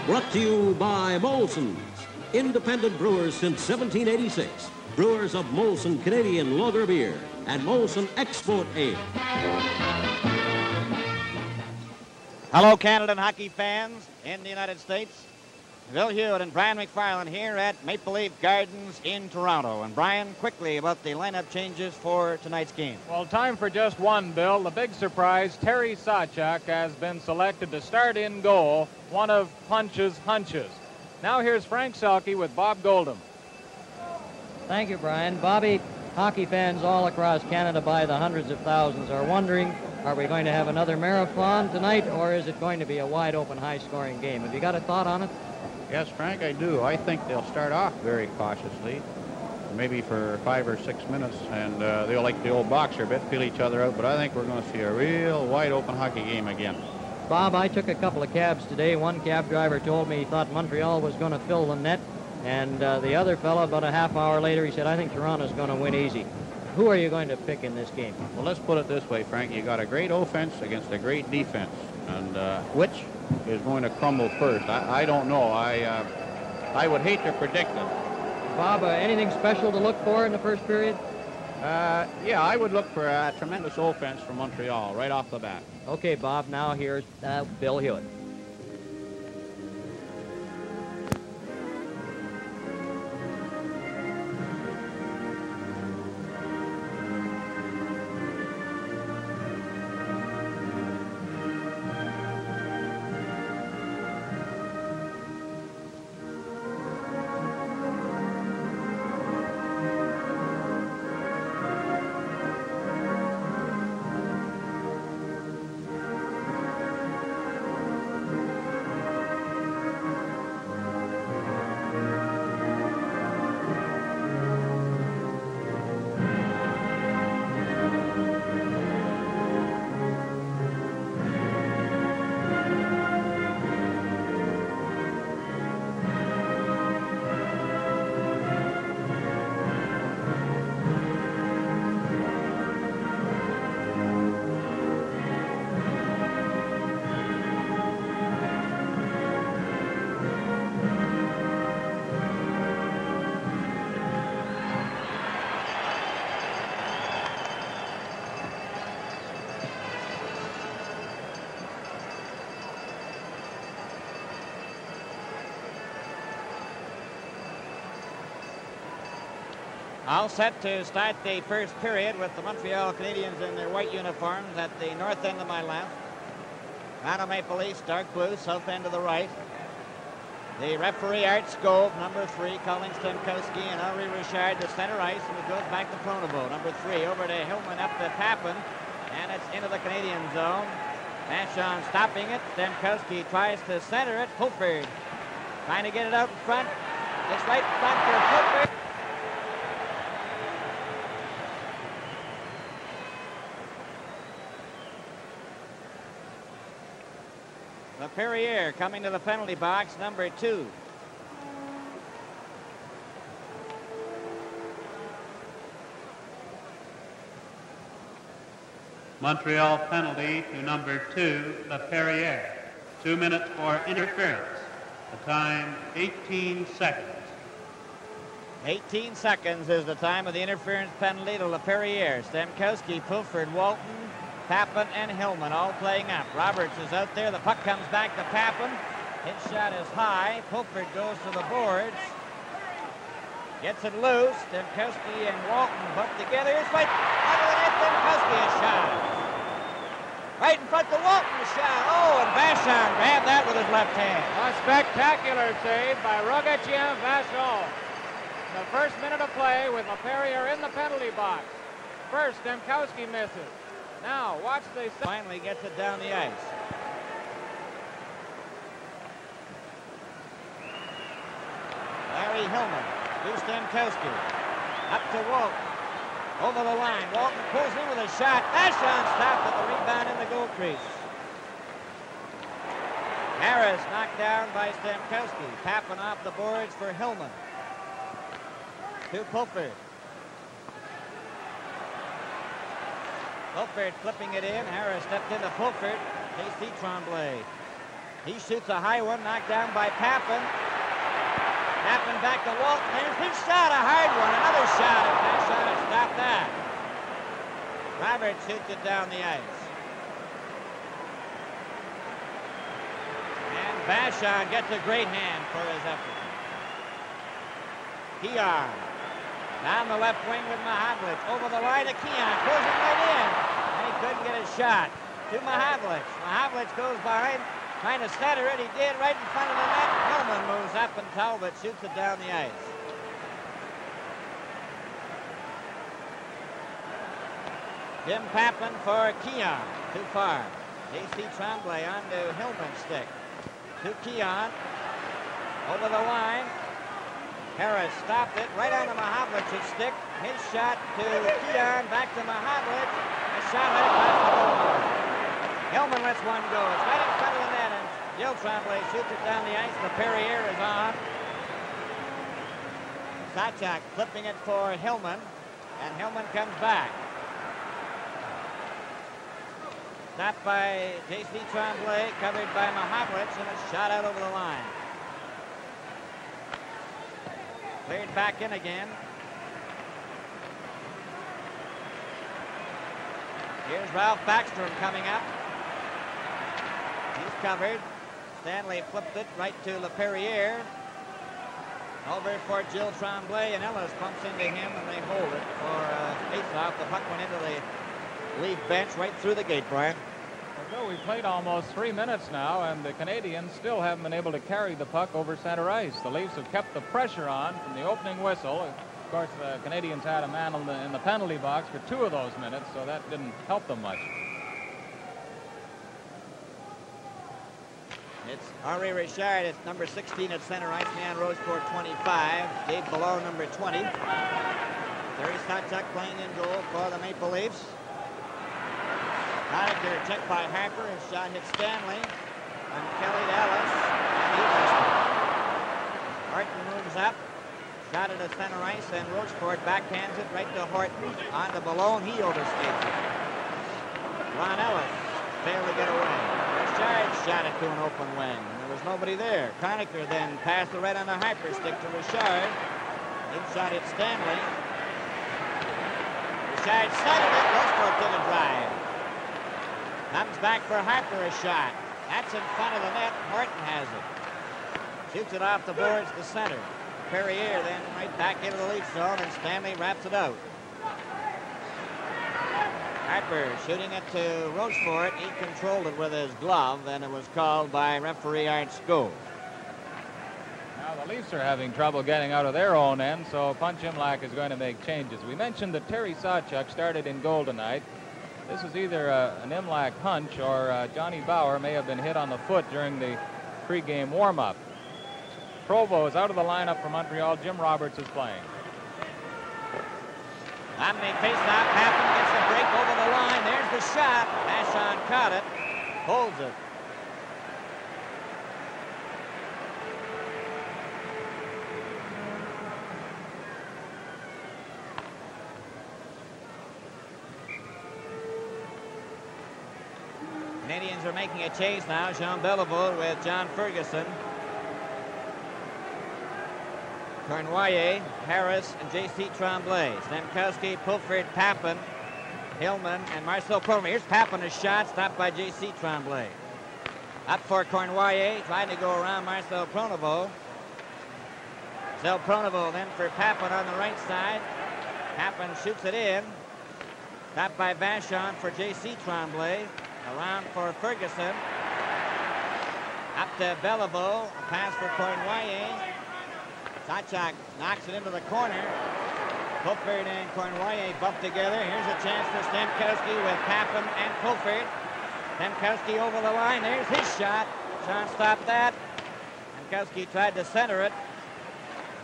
Brought to you by Molson's, independent brewers since 1786. Brewers of Molson Canadian Lager Beer and Molson Export Ale. Hello, Canada and hockey fans in the United States. Bill Hewitt and Brian McFarland here at Maple Leaf Gardens in Toronto. And Brian, quickly about the lineup changes for tonight's game. Well, time for just one, Bill. The big surprise, Terry Sawchuk has been selected to start in goal, one of Punch's hunches. Now here's Frank Selke with Bob Goldham. Thank you, Brian. Bobby, hockey fans all across Canada by the hundreds of thousands are wondering, are we going to have another marathon tonight, or is it going to be a wide-open, high-scoring game? Have you got a thought on it? Yes, Frank, I do. I think they'll start off very cautiously, maybe for 5 or 6 minutes, and they'll, like the old boxer bit, feel each other out, but I think we're going to see a real wide-open hockey game again. Bob, I took a couple of cabs today. One cab driver told me he thought Montreal was going to fill the net, and the other fellow, about a half hour later, he said, I think Toronto's going to win easy. Who are you going to pick in this game? Well, let's put it this way, Frank. You got a great offense against a great defense, and which is going to crumble first? I don't know. I would hate to predict it. Bob, anything special to look for in the first period? Yeah, I would look for a tremendous offense from Montreal right off the bat. Okay, Bob, now here's Bill Hewitt. All set to start the first period with the Montreal Canadiens in their white uniforms at the north end of my left. Toronto Maple Leafs, dark blue, south end to the right. The referee, Art Scove, number 3, calling Stemkowski and Henri Richard to center ice, and it goes back to Pronovo, number 3, over to Hillman, up to Papin, and it's into the Canadian zone. Vachon stopping it. Stemkowski tries to center it. Pulford trying to get it out in front. It's right in front for Pulford. Perrier coming to the penalty box, number 2. Montreal penalty to number 2, Perrier. 2 minutes for interference. The time, 18 seconds. 18 seconds is the time of the interference penalty to LaPerriere. Stemkowski, Pulford, Walton, Papin, and Hillman all playing up. Roberts is out there. The puck comes back to Papin. His shot is high. Pulford goes to the boards. Gets it loose. Stemkowski and Walton butt together. Here's right under the net. Stemkowski a shot. Right in front to Walton, a shot. Oh, and Vachon grabbed that with his left hand. A spectacular save by Rogatien Vachon. The first minute of play with LaPerriere in the penalty box. First, Stemkowski misses. Now, watch the... Finally gets it down the ice. Larry Hillman to Stemkowski. Up to Walton. Over the line. Walton pulls in with a shot. Vachon stopped at the rebound in the goal crease. Harris knocked down by Stemkowski. Papin off the boards for Hillman. To Pulford. Pulford flipping it in. Harris stepped into Pulford. Casey Tremblay. He shoots a high one, knocked down by Papin. Papin back to Walton. There's his shot, a hard one. Another shot, and Vachon has stopped that. Roberts shoots it down the ice. And Vachon gets a great hand for his effort. Keon down the left wing with Mahavlich. Over the line to Keon. Closing right in. And he couldn't get his shot. To Mahavlich. Mahavlich goes behind. Trying to center it. He did right in front of the net. Hillman moves up and Talbot shoots it down the ice. Jim Papin for Keon. Too far. J.C. Tremblay onto Hillman's stick. To Keon. Over the line. Harris stopped it right on the Mahavlich's stick. His shot to Keon. Back to Mahavlich. A shot right across the goal. Hillman lets one go. It's right in front of the net, and Jill Tremblay shoots it down the ice. The Perrier is on. Sachak flipping it for Hillman, and Hillman comes back. Stopped by J.C. Tremblay, covered by Mahavlich, and a shot out over the line. Cleared back in again. Here's Ralph Backstrom coming up. He's covered. Stanley flipped it right to LePerriere. Over for Jill Tremblay, and Ellis pumps into him, and they hold it for face-off. The puck went into the lead bench right through the gate, Brian. Well, Bill, we've played almost 3 minutes now, and the Canadiens still haven't been able to carry the puck over center ice. The Leafs have kept the pressure on from the opening whistle. Of course, the Canadiens had a man in the penalty box for 2 of those minutes, so that didn't help them much. It's Henri Richard. It's number 16 at center ice. Man Rose for 25. Dave Below, number 20. Terry Sachak playing in goal for the Maple Leafs. Conacher checked by Harper. His shot hit Stanley. And Kelly to Ellis. And he missed it. Horton moves up. Shot at the center ice, and Rochefort backhands it right to Horton. On to Below, and he overskates it. Ron Ellis failed to get away. Richard shot it to an open wing, and there was nobody there. Conacher then passed it right on the Harper stick to Richard. He shot hit Stanley. Richard centered it. Rochefort took a drive. Comes back for Harper, a shot. That's in front of the net. Horton has it. Shoots it off the boards to center. Perrier then right back into the Leaf zone, and Stanley wraps it out. Harper shooting it to Rochefort. He controlled it with his glove, and it was called by referee Art Skov. Now the Leafs are having trouble getting out of their own end, so Punch Imlach is going to make changes. We mentioned that Terry Sachak started in goal tonight. This is either an Imlach hunch, or Johnny Bauer may have been hit on the foot during the pregame warm-up. Provo is out of the lineup for Montreal. Jim Roberts is playing. Omni face-off. Papin gets the break over the line. There's the shot. Vachon caught it. Holds it. Canadiens are making a chase now. Jean Beliveau with John Ferguson. Cornwallier, Harris, and J.C. Tremblay. Stemkowski, Pulford, Papin, Hillman, and Marcel Pronovo. Here's Papin, a shot stopped by J.C. Tremblay. Up for Cornwallier, trying to go around Marcel Pronovo. Marcel Pronovo then for Papin on the right side. Papin shoots it in. Stopped by Vachon for J.C. Tremblay. Around for Ferguson. Up to Beliveau. A pass for Cornwallier. Sachak knocks it into the corner. Pulford and Cornwallier bump together. Here's a chance for Stemkowski with Papin and Pulford. Stemkowski over the line. There's his shot. Sean stopped that. Stemkowski tried to center it.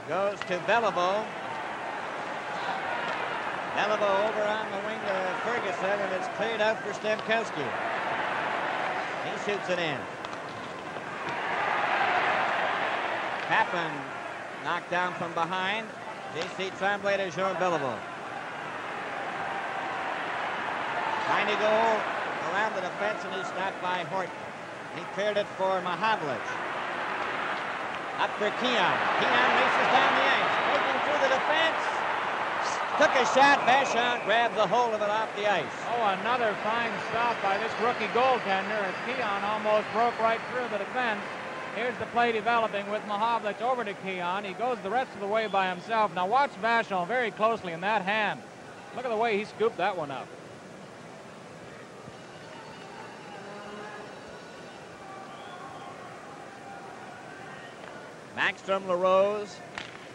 Goes to Beliveau. Beliveau over on the wing to Ferguson, and it's cleared out for Stemkowski. He shoots it in. Papin knocked down from behind. J.C. Tremblay to Jean Beliveau. Trying to go around the defense, and he's stopped by Horton. He cleared it for Mahavlich. Up for Keon. Keon races down the ice. Breaking through the defense. Took a shot. Vachon grabs a hold of it off the ice. Oh, another fine stop by this rookie goaltender as Keon almost broke right through the defense. Here's the play developing with Mahavlich over to Keon. He goes the rest of the way by himself. Now watch Vachon very closely in that hand. Look at the way he scooped that one up. Backstrom, LaRose,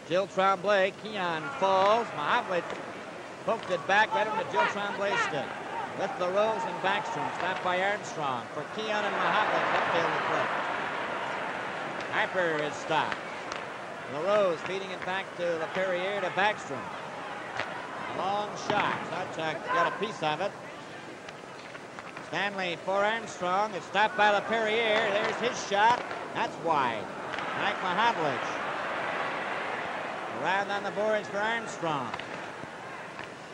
Jill Tremblay. Keon falls. Mahavlich poked it back right into Jill Tremblay's stick. With LaRose and Backstrom. Stopped by Armstrong. For Keon and Mahavlich, that failed to click. Harper is stopped. LaRose feeding it back to LaPerriere to Backstrom. A long shot. Sawchuk got a piece of it. Stanley for Armstrong. It's stopped by LaPerriere. There's his shot. That's wide. Mike Mahavlich. Around on the boards for Armstrong.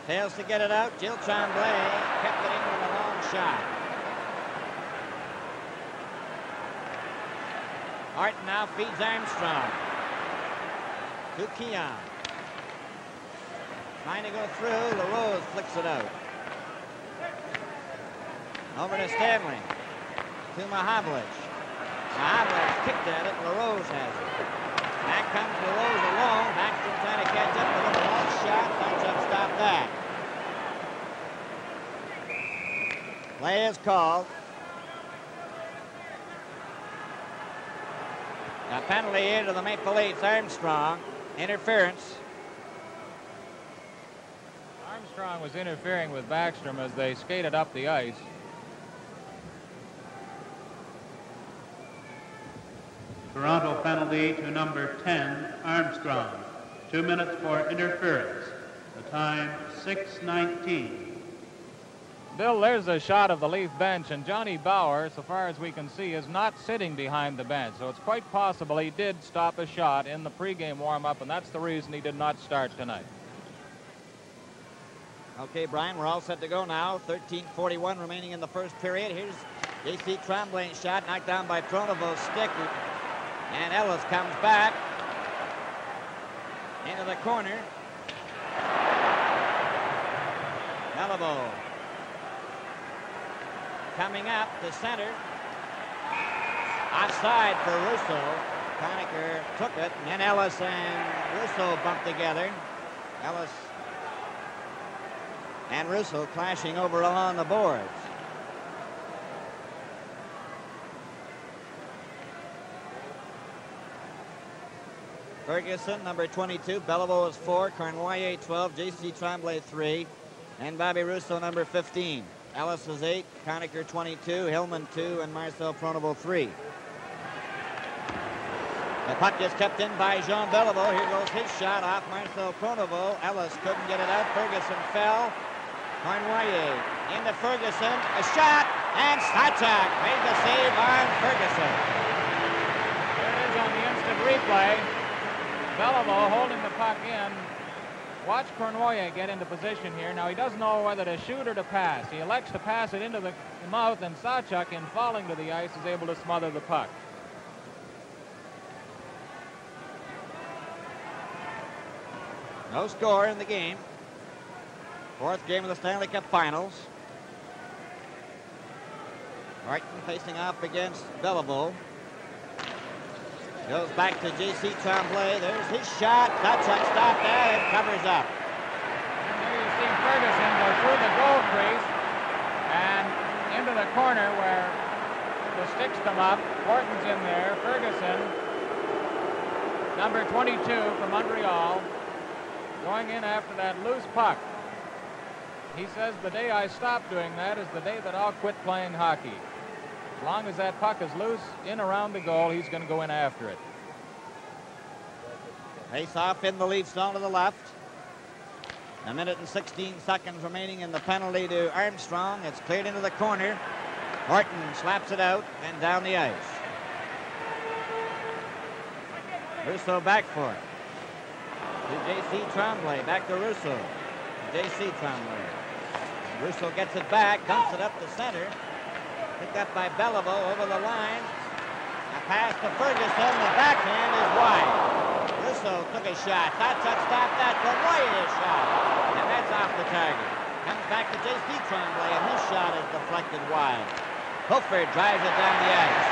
Fails to get it out. Jill Tremblay kept it in with a long shot. Horton now feeds Armstrong. To Keon. Trying to go through. LaRose flicks it out. Over to Stanley. To Mahavlich. Mahavlich kicked at it. LaRose has it. Back comes LaRose alone. Backstrom trying to catch up with a long shot. Sawchuk stopped that. Play is called. A penalty here to the Maple Leafs. Armstrong. Interference. Armstrong was interfering with Backstrom as they skated up the ice. Toronto penalty to number 10, Armstrong. 2 minutes for interference. The time, 6:19. Bill, there's a shot of the Leaf bench, and Johnny Bauer, so far as we can see, is not sitting behind the bench. So it's quite possible he did stop a shot in the pregame warm-up, and that's the reason he did not start tonight. Okay, Brian, we're all set to go now. 13:41 remaining in the first period. Here's J.C. Tremblay's shot, knocked down by Pronovo's stick. And Ellis comes back into the corner. Beliveau coming up to center. Offside for Russo. Conacher took it, and then Ellis and Russo bumped together. Ellis and Russo clashing over along the boards. Ferguson, number 22. Beliveau is 4. Cornoyer, 12. J.C. Tremblay, 3. And Bobby Russo, number 15. Ellis is 8. Conacher, 22. Hillman, 2. And Marcel Pronovo, 3. The puck is kept in by Jean Beliveau. Here goes his shot off Marcel Pronovo. Ellis couldn't get it out. Ferguson fell. Cornoyer into Ferguson. A shot. And Sawchuk made the save on Ferguson. There it is on the instant replay. Beliveau holding the puck in. Watch Cornoyer get into position here. Now he doesn't know whether to shoot or to pass. He elects to pass it into the mouth, and Sawchuk, in falling to the ice, is able to smother the puck. No score in the game. Fourth game of the Stanley Cup Finals. Horton facing off against Beliveau. Goes back to J.C. Tremblay. There's his shot. Sawchuk stopped that and covers up. And there you see Ferguson go through the goal crease and into the corner where the sticks come up. Horton's in there. Ferguson, number 22 from Montreal, going in after that loose puck. He says the day I stop doing that is the day that I'll quit playing hockey. As long as that puck is loose in around the goal, he's going to go in after it. Face off in the Leaf zone to the left. 1 minute and 16 seconds remaining in the penalty to Armstrong. It's cleared into the corner. Horton slaps it out and down the ice. Russo back for it. To J.C. Tremblay. Back to Russo. J.C. Tremblay. Russo gets it back, dumps it up the center. Picked up by Belleville over the line. A pass to Ferguson. The backhand is wide. Russo took a shot. Sawchuk stopped that. The Warriors shot. And that's off the target. Comes back to J.C. Tremblay, and his shot is deflected wide. Pulford drives it down the ice.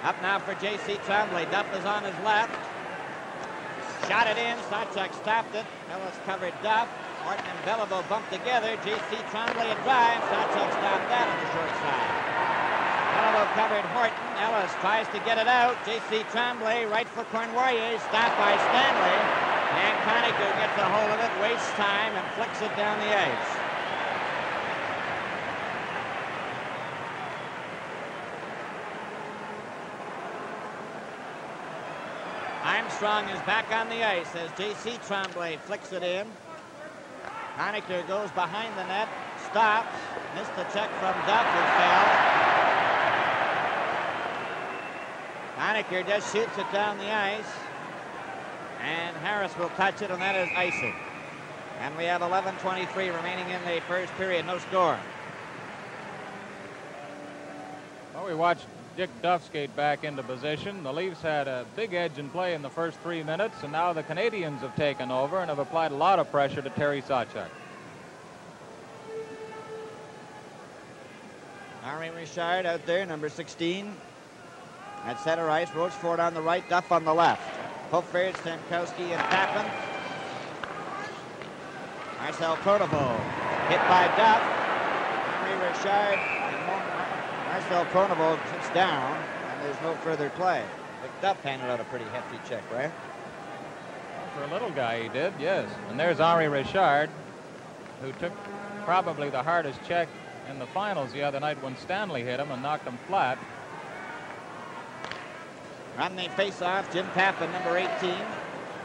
Up now for J.C. Tremblay. Duff is on his left. Shot it in. Sawchuk stopped it. Ellis covered Duff. Horton and Belleville bumped together. J.C. Tremblay a drive. Sawchuk stopped that on the short side. Belleville covered Horton. Ellis tries to get it out. J.C. Tremblay, right for Cornwariers. Stopped by Stanley. And Conacher gets a hold of it, wastes time, and flicks it down the ice. Armstrong is back on the ice as J.C. Tremblay flicks it in. Conacher goes behind the net, stops, missed the check from Duff, who fell. Conacher just shoots it down the ice, and Harris will touch it, and that is icing. And we have 11:23 remaining in the first period, no score. Well, we watched Dick Duff skate back into position. The Leafs had a big edge in play in the first 3 minutes, and now the Canadiens have taken over and have applied a lot of pressure to Terry Sawchuk. Henri Richard out there, number 16. At center ice, Rochefort on the right, Duff on the left. Pulford, Stamkowski, and Tappan. Marcel Pronovost hit by Duff. Henri Richard and Marcel Pronovost sits down, and there's no further play. Dick Duff handed out a pretty hefty check, right? Well, for a little guy, he did, yes. And there's Henri Richard, who took probably the hardest check in the finals the other night when Stanley hit him and knocked him flat. On the face-off, Jim Tappan, number 18,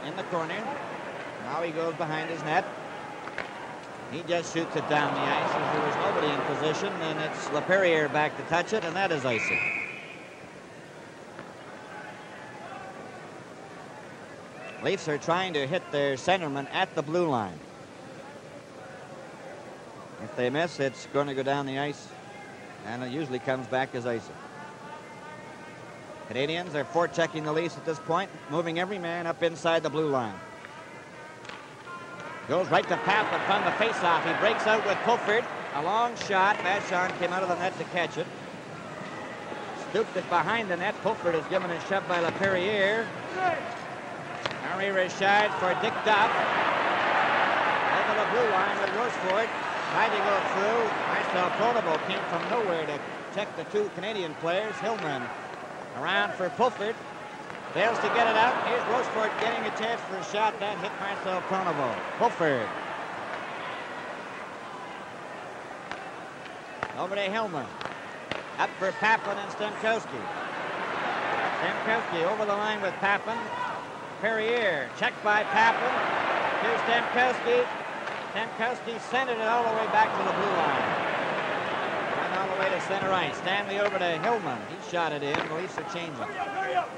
in the corner. Now he goes behind his net. He just shoots it down the ice as there was nobody in position, and it's LaPerriere back to touch it, and that is icing. Leafs are trying to hit their centerman at the blue line. If they miss, it's going to go down the ice, and it usually comes back as icing. Canadiens are forechecking the Leafs at this point, moving every man up inside the blue line. Goes right to Papin from the faceoff. He breaks out with Pulford. A long shot. Vachon came out of the net to catch it. Stooped it behind the net. Pulford is given a shove by LaPerriere. Henri Richard for Dick Duff. Over the blue line with Rochefort. Tried to go through. Marcel Pronovost came from nowhere to check the two Canadian players. Hillman around for Pulford. Fails to get it out. Here's Rochefort getting a chance for a shot. That hit Marcel Pronovost. Pulford. Over to Hillman. Up for Papin and Stamkowski. Stamkowski over the line with Papin. Perrier checked by Papin. Here's Stamkowski. Stamkowski centered it all the way back to the blue line. And all the way to center ice. Stanley over to Hillman. He shot it in. The Leafs are changing. Hurry up.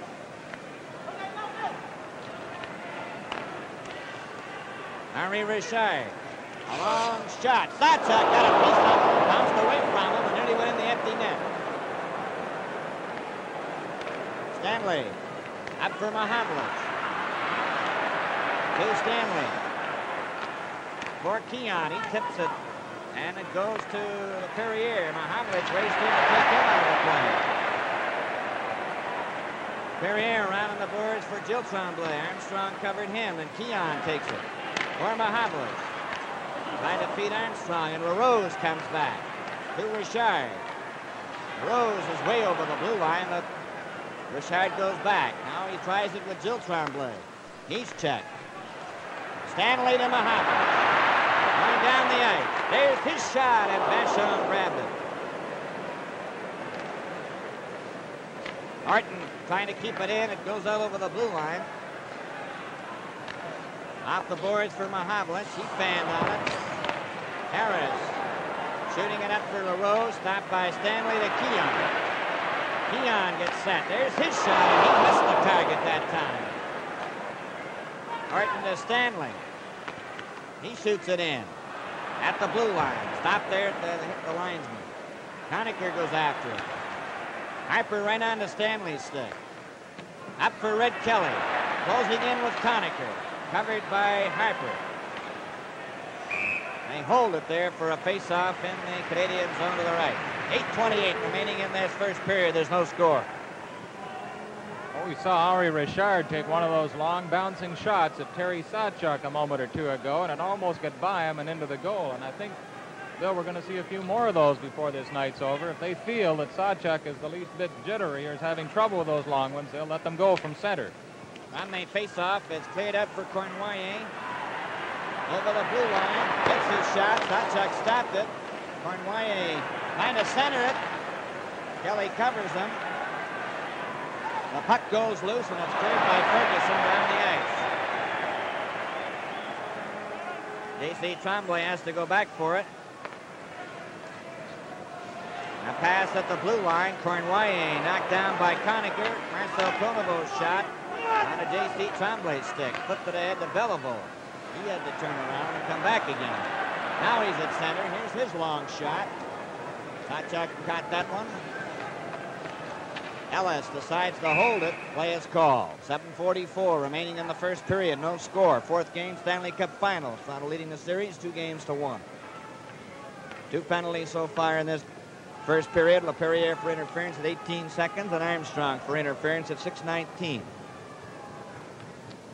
Henri Richard. A long shot. Sawchuk got a piece of it. Bounced away from him and nearly went in the empty net. Stanley. Up for Mahavlich. To Stanley. For Keon. He tips it. And it goes to Perrier. Mahavlich raced in to take him out of the play. Perrier around on the boards for Jill Tremblay. Armstrong covered him, and Keon takes it. For Mahavlich. Trying to feed Armstrong, and LaRose comes back to Richard. LaRose is way over the blue line, but Richard goes back. Now he tries it with Jill Tremblay. He's checked. Stanley to Mahavlich. Going down the ice. There's his shot, and Vachon grabbed it. Horton trying to keep it in. It goes out over the blue line. Off the boards for Mahavlich. He fanned on it. Harris shooting it up for LaRose. Stopped by Stanley to Keon. Keon gets set. There's his shot, and he missed the target that time. Horton to Stanley. He shoots it in at the blue line. Stop there at the linesman. Conacher goes after it. Harper right on to Stanley's stick. Up for Red Kelly. Closing in with Conacher. Covered by Harper. They hold it there for a face-off in the Canadian zone to the right. 8:28 remaining in this first period. There's no score. Oh, we saw Henri Richard take one of those long bouncing shots at Terry Sawchuk a moment or two ago, and it almost got by him and into the goal. And I think, Bill, we're going to see a few more of those before this night's over. If they feel that Sawchuk is the least bit jittery or is having trouble with those long ones, they'll let them go from center. On the face-off, it's cleared up for Cournoyer. Over the blue line, gets his shot. Sawchuk stopped it. Cournoyer trying to center it. Kelly covers him. The puck goes loose, and it's cleared by Ferguson down the ice. J.C. Tremblay has to go back for it. A pass at the blue line. Cournoyer knocked down by Conacher. Marcel Pronovo's shot on a J.C. Tremblay stick. Flipped it ahead to Beliveau. He had to turn around and come back again. Now he's at center. Here's his long shot. Sawchuk caught that one. Ellis decides to hold it. Play is called. 7:44 remaining in the first period. No score. Fourth game Stanley Cup Finals. Toronto leading the series 2-1. 2 penalties so far in this first period. LaPerriere for interference at 18 seconds and Armstrong for interference at 6:19.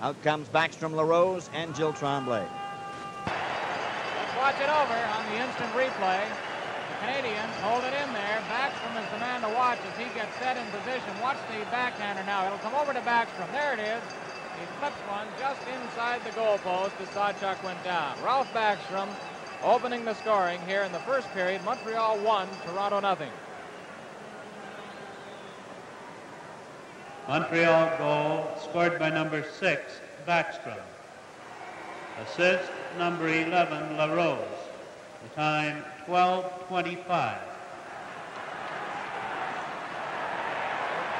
Out comes Backstrom, LaRose, and Jill Tremblay. Let's watch it over on the instant replay. The Canadiens hold it in there. Backstrom is the man to watch as he gets set in position. Watch the backhander now. It'll come over to Backstrom. There it is. He flips one just inside the goalpost as Sawchuk went down. Ralph Backstrom opening the scoring here in the first period. Montreal 1, Toronto 0. Montreal goal scored by number 6, Backstrom. Assist number 11, LaRose. The time 12:25.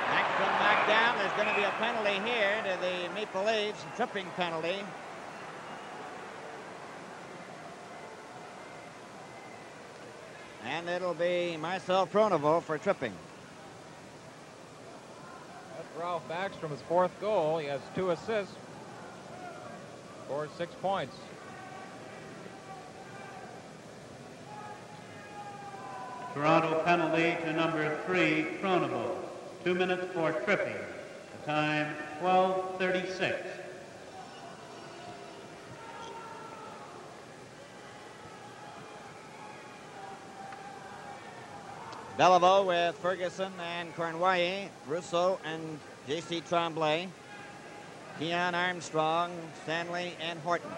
Backstrom knocked down. There's going to be a penalty here to the Maple Leafs, a tripping penalty. And it'll be Marcel Pronovo for tripping. That's Ralph Backstrom's 4th goal. He has 2 assists. Scores 6 points. Toronto penalty to number 3, Pronovo. 2 minutes for tripping. The time 12:36. Beliveau with Ferguson and Cournoyer, Rousseau and J.C. Tremblay, Keon Armstrong, Stanley, and Horton.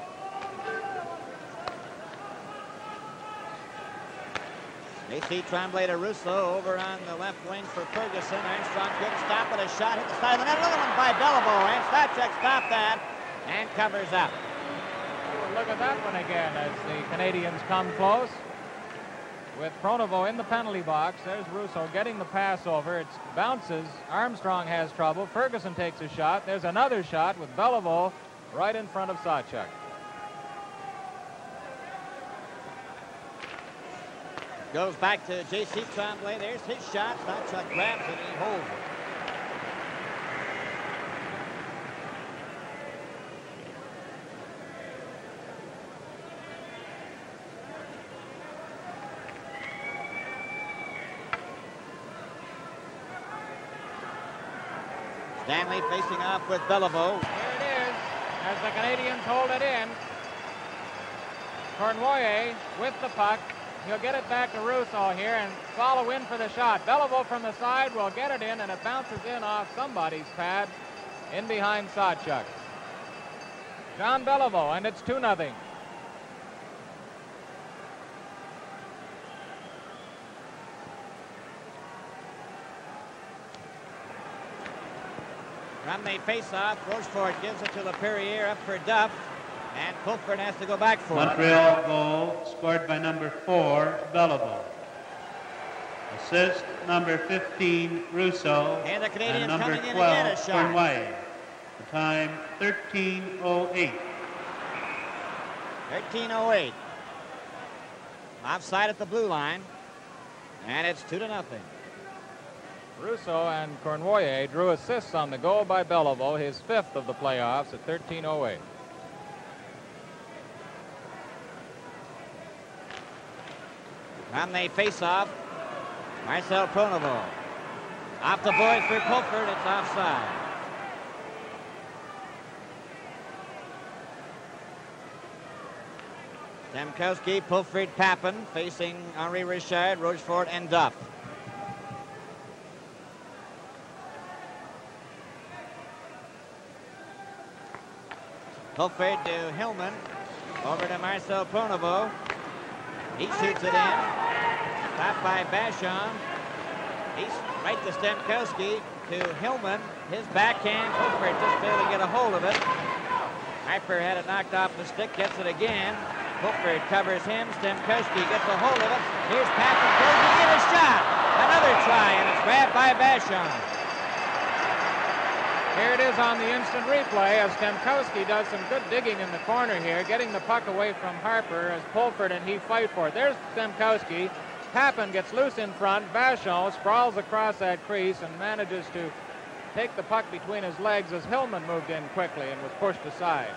J.C. Tremblay to Rousseau over on the left wing for Ferguson. Armstrong couldn't stop it. A shot hit the side of the net. Another one by Beliveau. And Sawchuk stopped that and covers up. Look at that one again as the Canadiens come close. With Pronovo in the penalty box, there's Rousseau getting the pass over. It bounces. Armstrong has trouble. Ferguson takes a shot. There's another shot with Beliveau right in front of Sawchuk. Goes back to J.C. Tremblay. There's his shot. Sawchuk grabs it and he holds it. Stanley facing off with Beliveau. Here it is as the Canadiens hold it in. Cournoyer with the puck. He'll get it back to Rousseau here and follow in for the shot. Beliveau from the side will get it in, and it bounces in off somebody's pad in behind Sawchuk. John Beliveau, and it's 2-0. From the face-off, Rochefort gives it to LaPerriere up for Duff, and Pulford has to go back for it. Montreal goal scored by number 4, Beliveau. Assist number 15, Rousseau. And the Canadiens number coming in 12, again, a shot. Cournoyer. The time 13:08. 13:08. Offside at the blue line. And it's 2-0. Russo and Cournoyer drew assists on the goal by Beliveau, his 5th of the playoffs at 13:08. On the face-off, Marcel Pronovo. Off the boards for Pulford. It's offside. Stamkowski, Pulford, Papin facing Henri Richard, Rochefort, and Duff. Pulford to Hillman. Over to Marcel Pronovo. He shoots it in. Stopped by Bachon. He's right to Stamkowski. To Hillman. His backhand. Pulford just failed to get a hold of it. Harper had it knocked off the stick. Gets it again. Pulford covers him. Stamkowski gets a hold of it. Here's Papin closing in a shot. Another try, and it's grabbed by Bachon. Here it is on the instant replay as Stamkowski does some good digging in the corner here, getting the puck away from Harper as Pulford and he fight for it. There's Stamkowski. Papin gets loose in front. Bachon sprawls across that crease and manages to take the puck between his legs as Hillman moved in quickly and was pushed aside.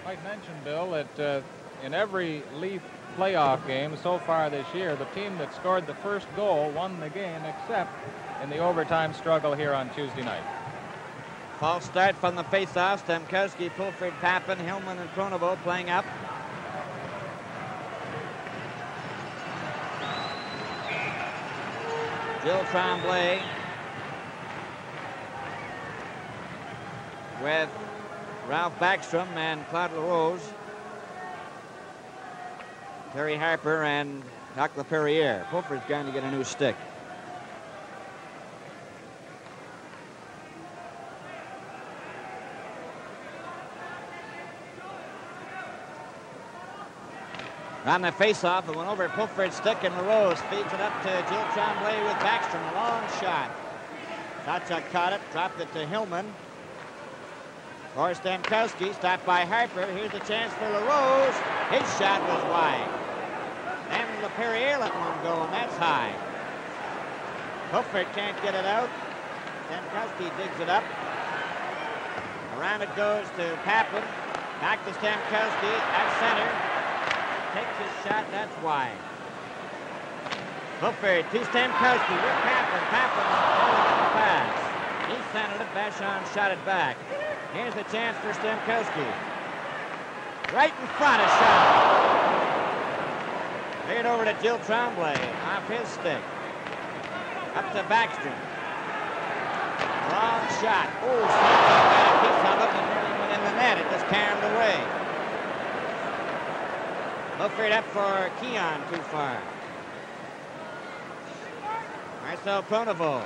Might mention, Bill, that in every Leaf playoff game so far this year, the team that scored the first goal won the game, except in the overtime struggle here on Tuesday night. False start from the face-off. Stamkowski, Pulford, Papin, Hillman, and Pronovo playing up. Gilles Tremblay with Ralph Backstrom and Claude LaRose. Terry Harper and Jacques Laperriere. Pulford's going to get a new stick. On the face-off, it went over Pulford's stick, and LaRose feeds it up to Gilles Tremblay with Backstrom. A long shot. Sawchuk caught it, dropped it to Hillman. For Stamkowski, stopped by Harper. Here's a chance for LaRose. His shot was wide. And Laperriere let one go, and that's high. Pulford can't get it out. Stamkowski digs it up. Around it goes to Papin. Back to Stamkowski at center. Takes his shot, that's wide. Pulford to Stamkowski with Papin. Papin holding the pass. He centered it. Bachon shot it back. Here's the chance for Stamkowski. Right in front, a shot. Cleared over to Gilles Tremblay off his stick. Up to Backstrom. Long shot. Oh, Stamkowski got a piece of it and nearly went in the net. It just caromed away. Pulford up for Keon, too far. Marcel Pronovo.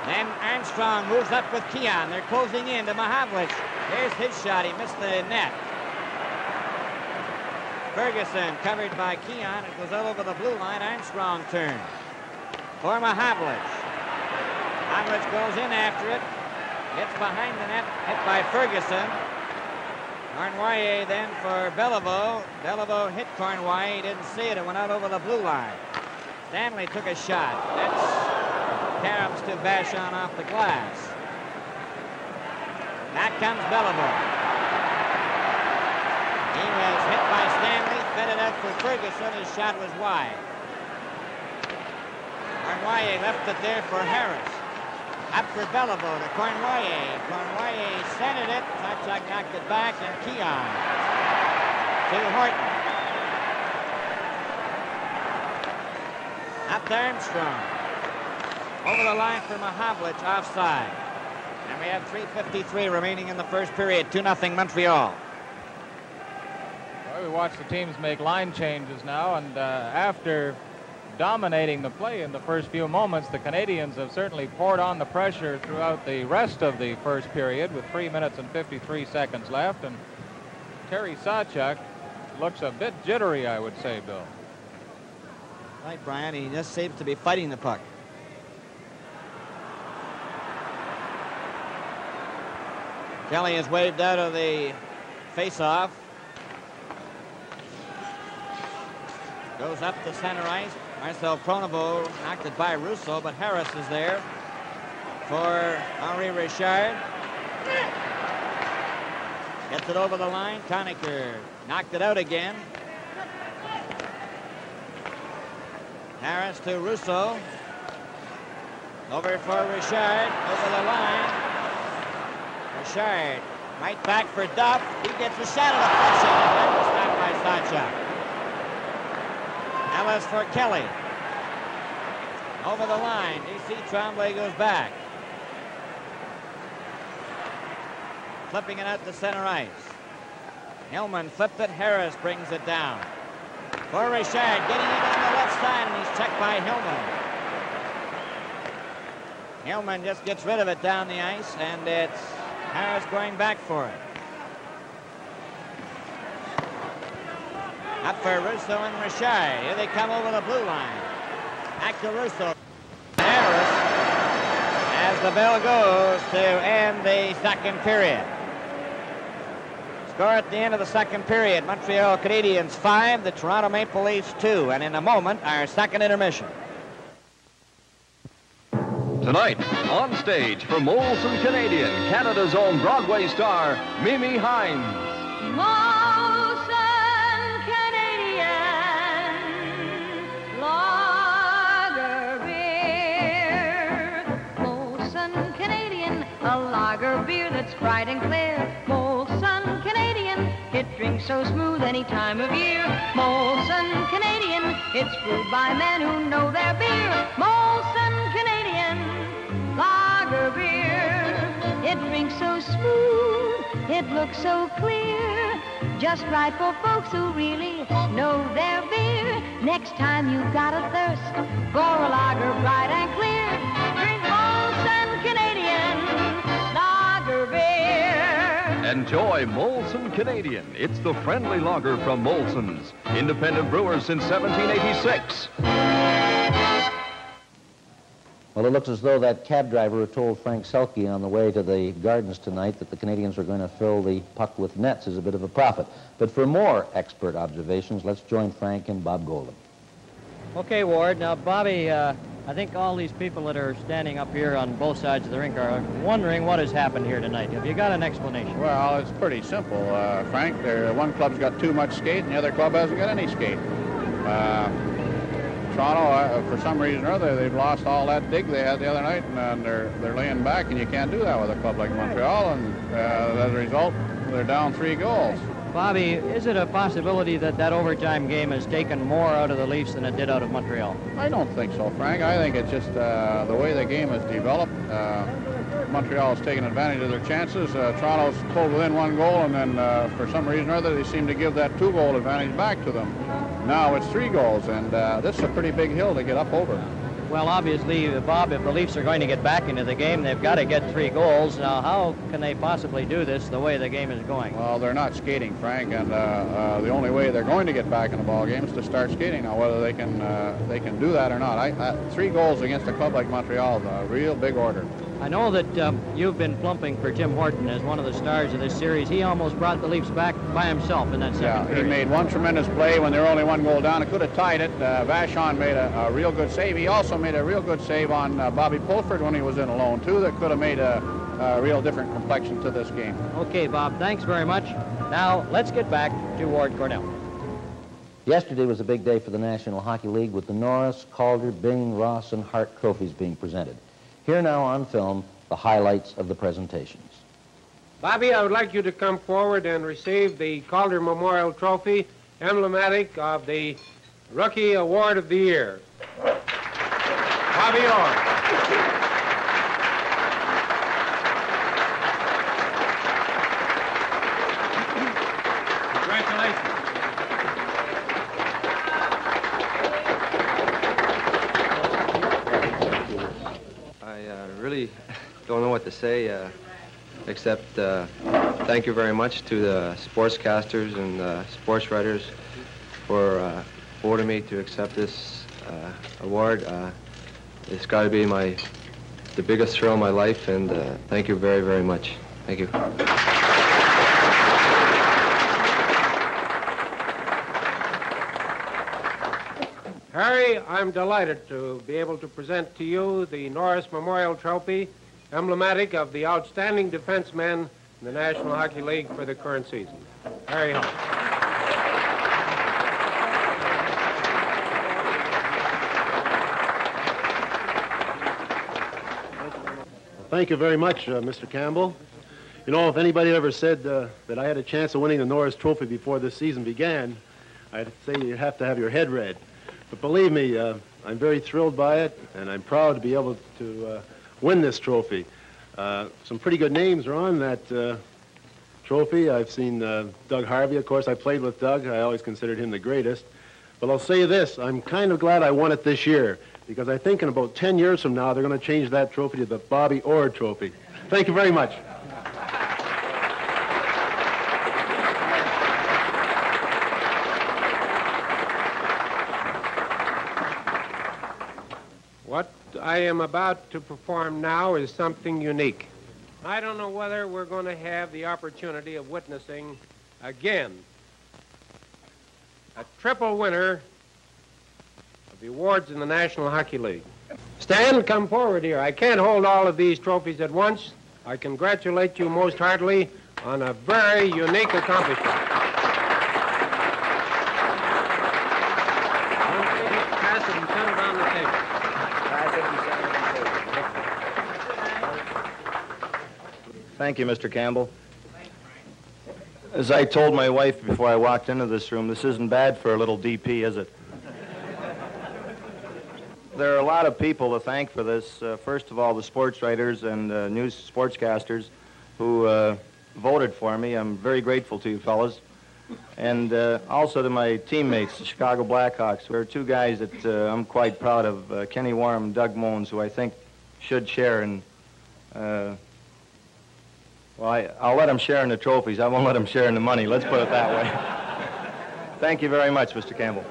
Then Armstrong moves up with Keon. They're closing in to Mahavlich. Here's his shot. He missed the net. Ferguson covered by Keon. It goes out over the blue line. Armstrong turn for Mahavlich. Mahavlich goes in after it. Gets behind the net. Hit by Ferguson. Cournoyer then for Beliveau. Beliveau hit Cournoyer. He didn't see it. It went out over the blue line. Stanley took a shot. That's caroms to Bachon off the glass. Back comes Beliveau. He was hit by Stanley, fed it out for Ferguson. His shot was wide. Cournoyer left it there for Harris. Up for Beliveau to Cournoyer. Cournoyer centered it. Sawchuk knocked it back, and Keon to Horton. Up to Armstrong. Over the line for Mahavlich, offside. And we have 3:53 remaining in the first period. 2-0 Montreal. Well, we watch the teams make line changes now, and after dominating the play in the first few moments, the Canadiens have certainly poured on the pressure throughout the rest of the first period with 3 minutes and 53 seconds left. And Terry Sawchuk looks a bit jittery, I would say, Bill. Right, Brian. He just seems to be fighting the puck. Kelly is waved out of the face-off. Goes up the center ice. Marcel Pronovo knocked it by Russo, but Harris is there for Henri Richard. Gets it over the line. Conacher knocked it out again. Harris to Russo. Over for Richard. Over the line. Richard right back for Duff. He gets a shot at the fishing, and that was stopped by Sawchuk. Ellis for Kelly. Over the line. AC Tremblay goes back. Flipping it out to center ice. Hillman flipped it. Harris brings it down. For Richard, getting it on the left side, and he's checked by Hillman. Hillman just gets rid of it down the ice, and it's Harris going back for it. Up for Russo and Richard. Here they come over the blue line. Back to Russo. Harris, as the bell goes to end the second period. Score at the end of the second period. Montreal Canadiens 5, the Toronto Maple Leafs 2. And in a moment, our second intermission. Tonight, on stage for Molson Canadian, Canada's own Broadway star, Mimi Hines. Molson Canadian Lager Beer. Molson Canadian, a lager beer that's bright and clear. Molson Canadian, it drinks so smooth any time of year. Molson Canadian, it's brewed by men who know their beer. Molson Canadian Lager Beer, it drinks so smooth, it looks so clear, just right for folks who really know their beer. Next time you've got a thirst for a lager bright and clear, drink Molson Canadian Lager Beer. Enjoy Molson Canadian. It's the friendly lager from Molson's, independent brewers since 1786. Well, it looks as though that cab driver who told Frank Selke on the way to the Gardens tonight that the Canadians were going to fill the puck with nets is a bit of a prophet. But for more expert observations, let's join Frank and Bob Golden. Okay, Ward. Now, Bobby, I think all these people that are standing up here on both sides of the rink are wondering what has happened here tonight. Have you got an explanation? Well, it's pretty simple, Frank. One club's got too much skate, and the other club hasn't got any skate. Toronto, for some reason or other, they've lost all that dig they had the other night, and they're laying back, and you can't do that with a club like Montreal, and as a result, they're down 3 goals. Bobby, is it a possibility that that overtime game has taken more out of the Leafs than it did out of Montreal? I don't think so, Frank. I think it's just the way the game has developed. Montreal has taken advantage of their chances. Toronto's pulled within 1 goal, and then for some reason or other, they seem to give that 2-goal advantage back to them. Now it's 3 goals, and this is a pretty big hill to get up over. Well, obviously, Bob, if the Leafs are going to get back into the game, they've got to get 3 goals. Now, how can they possibly do this the way the game is going? Well, they're not skating, Frank, and the only way they're going to get back in the ball game is to start skating. Now, whether they can do that or not, 3 goals against a club like Montreal is a real big order. I know that you've been plumping for Jim Horton as one of the stars of this series. He almost brought the Leafs back by himself in that second period. He made one tremendous play when they were only 1 goal down. It could have tied it. Vachon made a real good save. He also made a real good save on Bobby Pulford when he was in alone, too, that could have made a real different complexion to this game. Okay, Bob, thanks very much. Now, let's get back to Ward Cornell. Yesterday was a big day for the National Hockey League with the Norris, Calder, Bing, Ross, and Hart trophies being presented. Here now on film, the highlights of the presentations. Bobby, I would like you to come forward and receive the Calder Memorial Trophy, emblematic of the Rookie Award of the Year. Bobby Orr. Congratulations. I really don't know what to say, except thank you very much to the sportscasters and sports writers for ordering me to accept this award. It's got to be the biggest thrill of my life, and thank you very, very much. Thank you. Harry, I'm delighted to be able to present to you the Norris Memorial Trophy, emblematic of the outstanding defensemen in the National Hockey League for the current season. Harry Hall. Thank you very much, Mr. Campbell. You know, if anybody ever said that I had a chance of winning the Norris Trophy before this season began, I'd say you have to have your head read. But believe me, I'm very thrilled by it, and I'm proud to be able to win this trophy. Some pretty good names are on that trophy. I've seen Doug Harvey, of course. I played with Doug. I always considered him the greatest. But I'll say this, I'm kind of glad I won it this year, because I think in about 10 years from now, they're going to change that trophy to the Bobby Orr Trophy. Thank you very much. What I am about to perform now is something unique. I don't know whether we're going to have the opportunity of witnessing again a triple winner of the awards in the National Hockey League. Stan, come forward here. I can't hold all of these trophies at once. I congratulate you most heartily on a very unique accomplishment. Pass it and set it on the table. Thank you, Mr. Campbell. As I told my wife before I walked into this room, this isn't bad for a little DP, is it? There are a lot of people to thank for this. First of all, the sports writers and news sportscasters who voted for me. I'm very grateful to you fellas. And also to my teammates, the Chicago Blackhawks. There are two guys that I'm quite proud of, Kenny Warren and Doug Moens, who I think should share in... Well, I'll let them share in the trophies. I won't let them share in the money. Let's put it that way. Thank you very much, Mr. Campbell.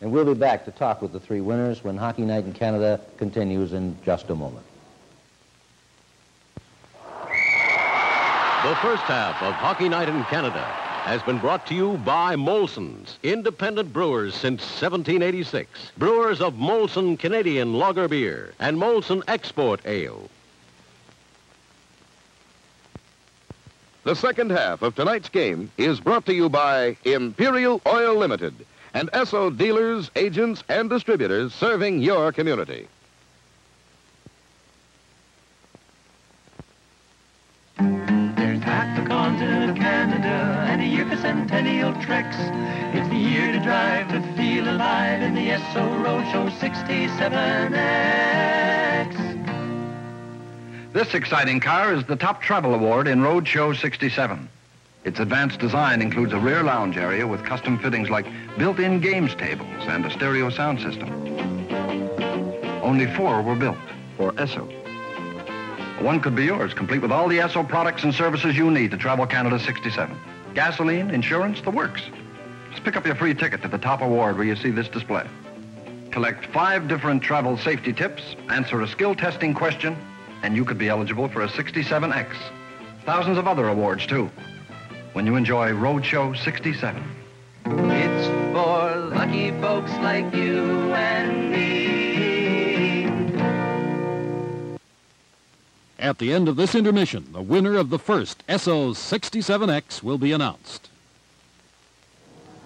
And we'll be back to talk with the three winners when Hockey Night in Canada continues in just a moment. The first half of Hockey Night in Canada has been brought to you by Molson's, independent brewers since 1786. Brewers of Molson Canadian Lager Beer and Molson Export Ale. The second half of tonight's game is brought to you by Imperial Oil Limited and Esso dealers, agents, and distributors serving your community. Half the continent of Canada and a year for centennial treks. It's the year to drive, to feel alive in the Esso Roadshow 67X. This exciting car is the top travel award in Roadshow 67. Its advanced design includes a rear lounge area with custom fittings like built-in games tables and a stereo sound system. Only 4 were built for Esso. One could be yours, complete with all the Esso products and services you need to travel Canada 67. Gasoline, insurance, the works. Just pick up your free ticket to the top award where you see this display. Collect 5 different travel safety tips, answer a skill testing question, and you could be eligible for a 67X. Thousands of other awards, too, when you enjoy Roadshow 67. It's for lucky folks like you and me. At the end of this intermission, the winner of the first Esso 67X will be announced.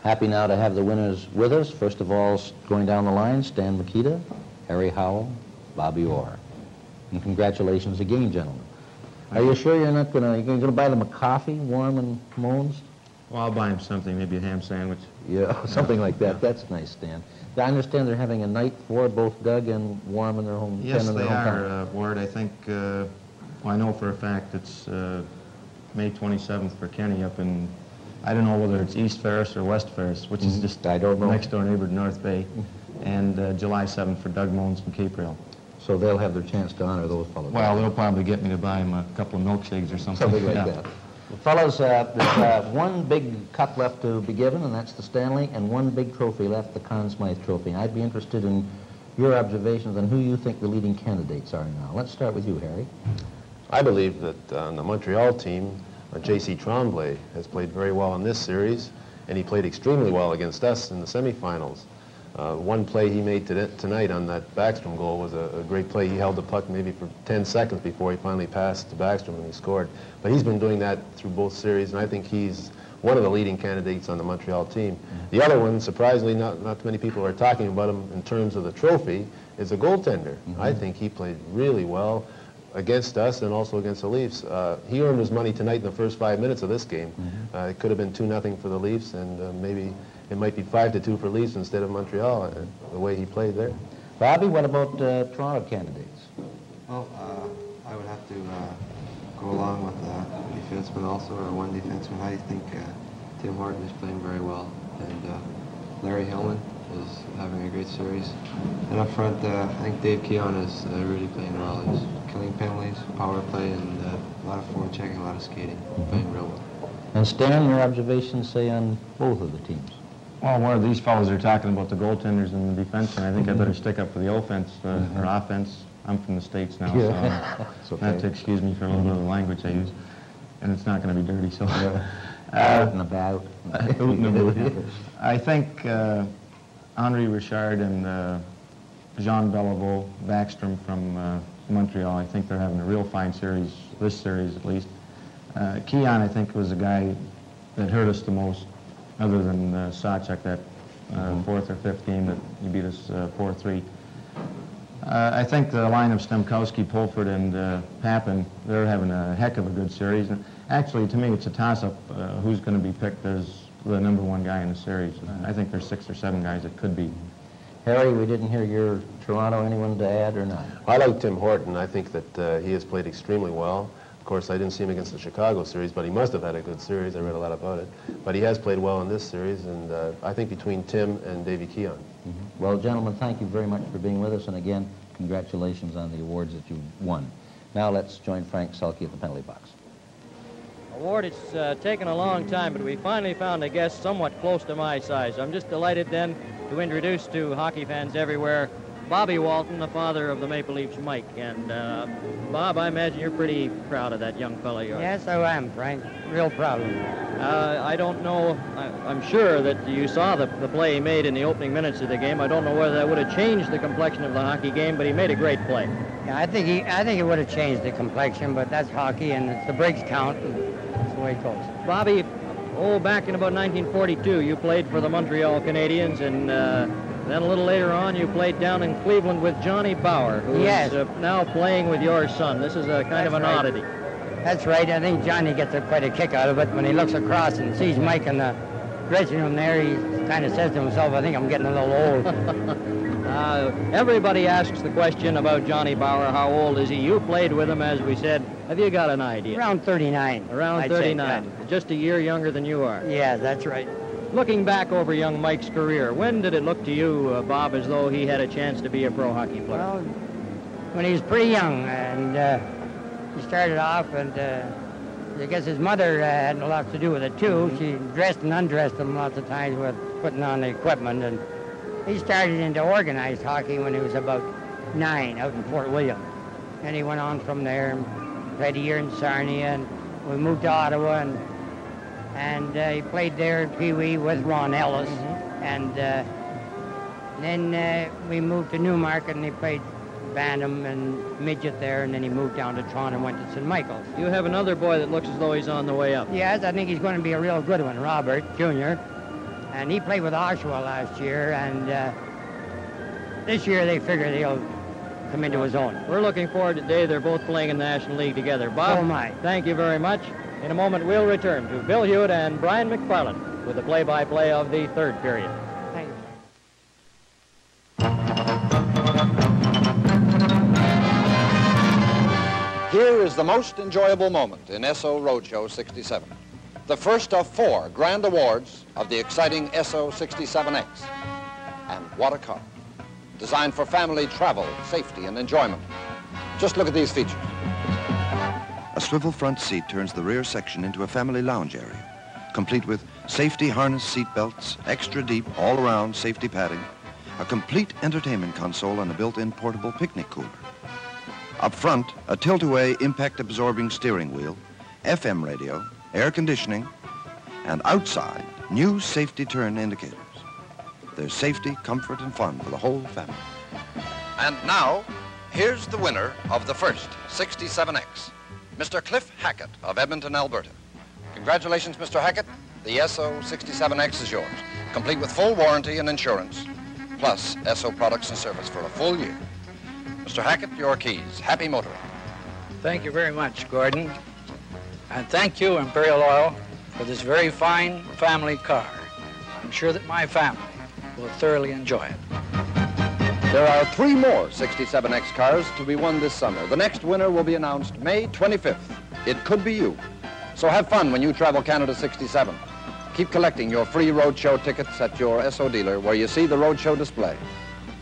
Happy now to have the winners with us. First of all, going down the line, Stan Mikita, Harry Howell, Bobby Orr. And congratulations again, gentlemen. Are you sure you're not going to buy them a coffee, Warm and Moens? Well, I'll buy him something, maybe a ham sandwich. Yeah, something like that. That's nice, Stan. I understand they're having a night for both Doug and Warm in their home. Yes, in their they hometown. are, Ward. I think, well, I know for a fact it's May 27th for Kenny up in, I don't know whether it's East Ferris or West Ferris, which is just next door neighbor to North Bay, and July 7th for Doug Moens from Cape Rail. So they'll have their chance to honor those fellows. Well, they'll probably get me to buy him a couple of milkshakes or something. Something like that. Well, fellas, there's one big cup left to be given, and that's the Stanley, and one big trophy left, the Conn Smythe Trophy. And I'd be interested in your observations on who you think the leading candidates are now. Let's start with you, Harry. I believe that on the Montreal team, J.C. Tremblay has played very well in this series, and he played extremely well against us in the semifinals. One play he made tonight on that Backstrom goal was a great play. He held the puck maybe for 10 seconds before he finally passed to Backstrom and he scored. But he's been doing that through both series, and I think he's one of the leading candidates on the Montreal team. The other one, surprisingly, not too many people are talking about him in terms of the trophy, is a goaltender. I think he played really well against us and also against the Leafs. He earned his money tonight in the first 5 minutes of this game. It could have been 2-0 for the Leafs, and maybe it might be 5-2 for Leafs instead of Montreal, the way he played there. Bobby, what about Toronto candidates? Well, I would have to go along with defenseman also, or one defenseman. I think Tim Horton is playing very well, and Larry Hillman is having a great series. And up front, I think Dave Keon is really playing well. He's killing penalties, power play, and a lot of forechecking, a lot of skating, playing real well. And Stan, your observations say on both of the teams? Well, one of these fellows are talking about the goaltenders and the defense, and I think I better stick up for the offense, or offense. I'm from the States now, so not to excuse me for a little bit of the language I use, and it's not going to be dirty, so. Out and about. I think Henri Richard and Jean Beliveau, Backstrom from Montreal, I think they're having a real fine series, this series at least. Keon, I think, was the guy that hurt us the most, other than Sawchuk, that fourth or fifth game that he beat us 4-3. I think the line of Stemkowski, Pulford, and Pappen, they're having a heck of a good series. And actually, to me, it's a toss-up who's going to be picked as the #1 guy in the series. I think there's 6 or 7 guys that could be. Harry, we didn't hear your Toronto. Anyone to add or not? I like Tim Horton. I think that he has played extremely well. Of course, I didn't see him against the Chicago series, but he must have had a good series. I read a lot about it. But he has played well in this series, and I think between Tim and Davey Keon. Well, gentlemen, thank you very much for being with us, and again, congratulations on the awards that you won. Now let's join Frank Selke at the penalty box. Award, it's taken a long time, but we finally found a guest somewhat close to my size. I'm just delighted then to introduce to hockey fans everywhere Bobby Walton, the father of the Maple Leafs Mike. And Bob, I imagine you're pretty proud of that young fellow of yours. Yes, I am, Frank. Real proud of him. I don't know, I'm sure that you saw the play he made in the opening minutes of the game. I don't know whether that would have changed the complexion of the hockey game, but he made a great play. Yeah, I think it would have changed the complexion, but that's hockey, and it's the breaks count, and that's the way it goes. Bobby, back in about 1942, you played for the Montreal Canadiens, and then a little later on, you played down in Cleveland with Johnny Bauer, who is now playing with your son. This is a kind of an oddity. That's right. I think Johnny gets quite a kick out of it. When he looks across and sees Mike in the dressing room there, he kind of says to himself, I think I'm getting a little old. Everybody asks the question about Johnny Bauer, how old is he? You played with him, as we said. Have you got an idea? Around 39. Around 39. Just a year younger than you are. Yeah, that's right. Looking back over young Mike's career, when did it look to you, Bob, as though he had a chance to be a pro hockey player? Well, when he was pretty young, and he started off, and I guess his mother had a lot to do with it, too. She dressed and undressed him lots of times with putting on the equipment, and he started into organized hockey when he was about 9 out in Fort William. And he went on from there and played a year in Sarnia, and we moved to Ottawa, and he played there in Pee Wee with Ron Ellis. And then we moved to Newmarket, and he played Bantam and midget there, and then he moved down to Toronto and went to St. Michael's. You have another boy that looks as though he's on the way up. Yes, I think he's going to be a real good one, Robert Jr. And he played with Oshawa last year, and this year they figure he'll come into his own. We're looking forward to the day they're both playing in the National League together. Bob, so am I. Thank you very much. In a moment, we'll return to Bill Hewitt and Brian McFarland with the play-by-play of the third period. Thank you. Here is the most enjoyable moment in SO Roadshow 67. The first of 4 grand awards of the exciting SO 67X. And what a car. Designed for family travel, safety, and enjoyment. Just look at these features. A swivel front seat turns the rear section into a family lounge area, complete with safety harness seat belts, extra deep all-around safety padding, a complete entertainment console, and a built-in portable picnic cooler. Up front, a tilt-away impact-absorbing steering wheel, FM radio, air conditioning, and outside, new safety turn indicators. There's safety, comfort, and fun for the whole family. And now, here's the winner of the first 67X, Mr. Cliff Hackett of Edmonton, Alberta. Congratulations, Mr. Hackett. The SO67X is yours, complete with full warranty and insurance, plus SO products and service for a full year. Mr. Hackett, your keys. Happy motoring. Thank you very much, Gordon. And thank you, Imperial Oil, for this very fine family car. I'm sure that my family will thoroughly enjoy it. There are 3 more 67X cars to be won this summer. The next winner will be announced May 25th. It could be you. So have fun when you travel Canada 67. Keep collecting your free roadshow tickets at your SO dealer where you see the roadshow display.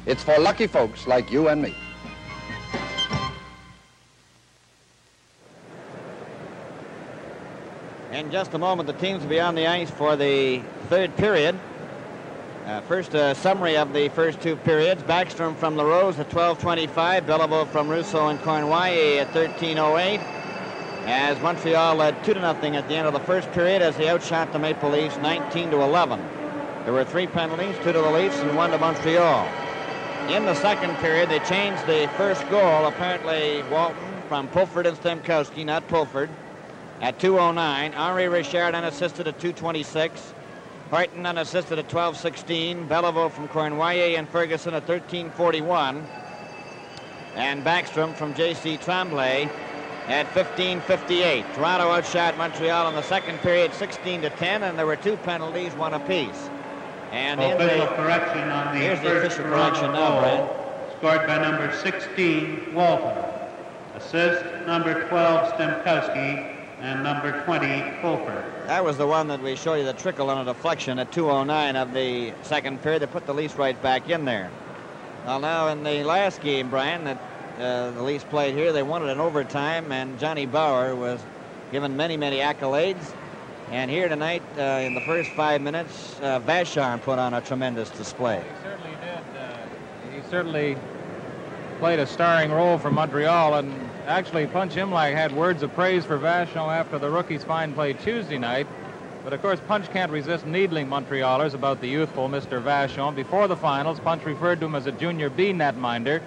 It's for lucky folks like you and me. In just a moment, the teams will be on the ice for the third period. First, a summary of the first 2 periods. Backstrom from LaRose at 12:25. Belleville from Rousseau and Cornwallis at 13:08. As Montreal led 2-0 at the end of the first period as they outshot the Maple Leafs 19-11. There were 3 penalties, 2 to the Leafs and 1 to Montreal. In the second period, they changed the first goal. Apparently, Walton from Pulford and Stemkowski, not Pulford, at 2:09. Henri Richard unassisted at 2:26. Horton unassisted at 12:16. Belleville from Cornwallis and Ferguson at 13:41. And Backstrom from J.C. Tremblay at 15:58. Toronto outshot Montreal in the second period 16-10, and there were 2 penalties, 1 apiece. And official correction on the here's the first official correction now, Brian. Scored by number 16, Walton. Assist number 12, Stemkowski, and number 20, Fulford. That was the one that we showed you the trickle on a deflection at 2:09 of the second period. They put the Leafs right back in there. Well, now in the last game, Brian, that the Leafs played here, they won it in overtime, and Johnny Bauer was given many, many accolades. And here tonight, in the first 5 minutes, Vachon put on a tremendous display. He certainly did. He certainly played a starring role for Montreal, and actually Punch Imlach had words of praise for Vachon after the rookie's fine play Tuesday night. But of course, Punch can't resist needling Montrealers about the youthful Mr. Vachon. Before the finals, Punch referred to him as a junior B netminder.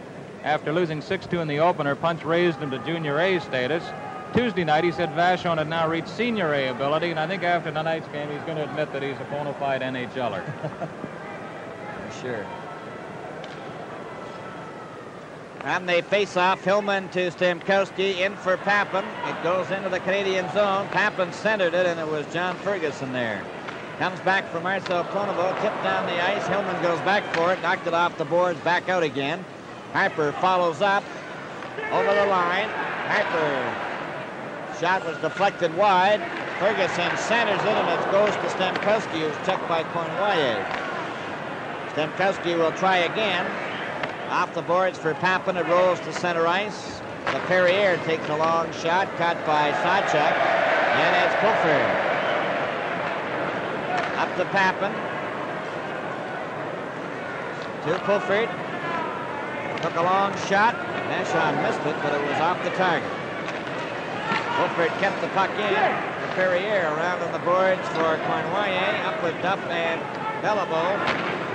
After losing 6-2 in the opener, Punch raised him to junior A status. Tuesday night, he said Vachon had now reached senior A ability, and I think after tonight's game, he's going to admit that he's a bona fide NHLer. For sure. And they face off, Hillman to Stemkowski, in for Pappen. It goes into the Canadian zone. Pappen centered it, and it was John Ferguson there. Comes back from Marcel Pronovo, tipped down the ice. Hillman goes back for it, knocked it off the boards, back out again. Harper follows up, over the line. Harper, shot was deflected wide. Ferguson centers it, and it goes to Stemkowski, who's checked by Cornwallis. Stemkowski will try again. Off the boards for Pappen, it rolls to center ice. The Perrier takes a long shot, caught by Sawchuk, and it's Pulford. Up to Pappen. To Pulford. Took a long shot. Vachon missed it, but it was off the target. Pulford kept the puck in. The Perrier around on the boards for Cornwallis. Up with Duff and Belleville.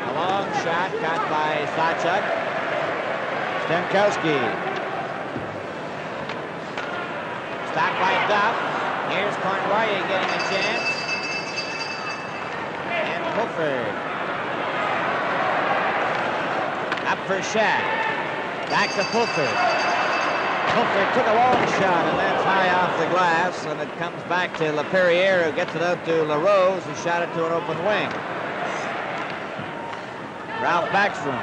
A long shot caught by Sawchuk. Stemkowski. Stopped by Duff. Here's Cornwallis getting a chance. And Pulford. Up for Shack. Back to Pulford. Pulford took a long shot, and that's high off the glass, and it comes back to LaPerriere, who gets it out to LaRose, who shot it to an open wing. Ralph Backstrom.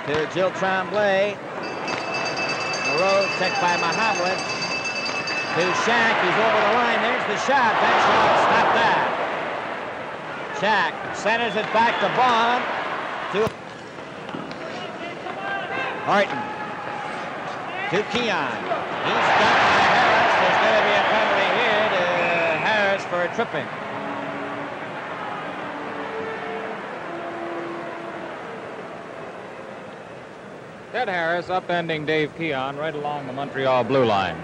To Jill Tremblay. LaRose checked by Mahamlin. To Shack, he's over the line, there's the shot. That shot, stop that. Shack centers it back to Bond. To Horton. to Keon. He's got by Harris. There's going to be a penalty here to Harris for a tripping. Ted Harris upending Dave Keon right along the Montreal blue line.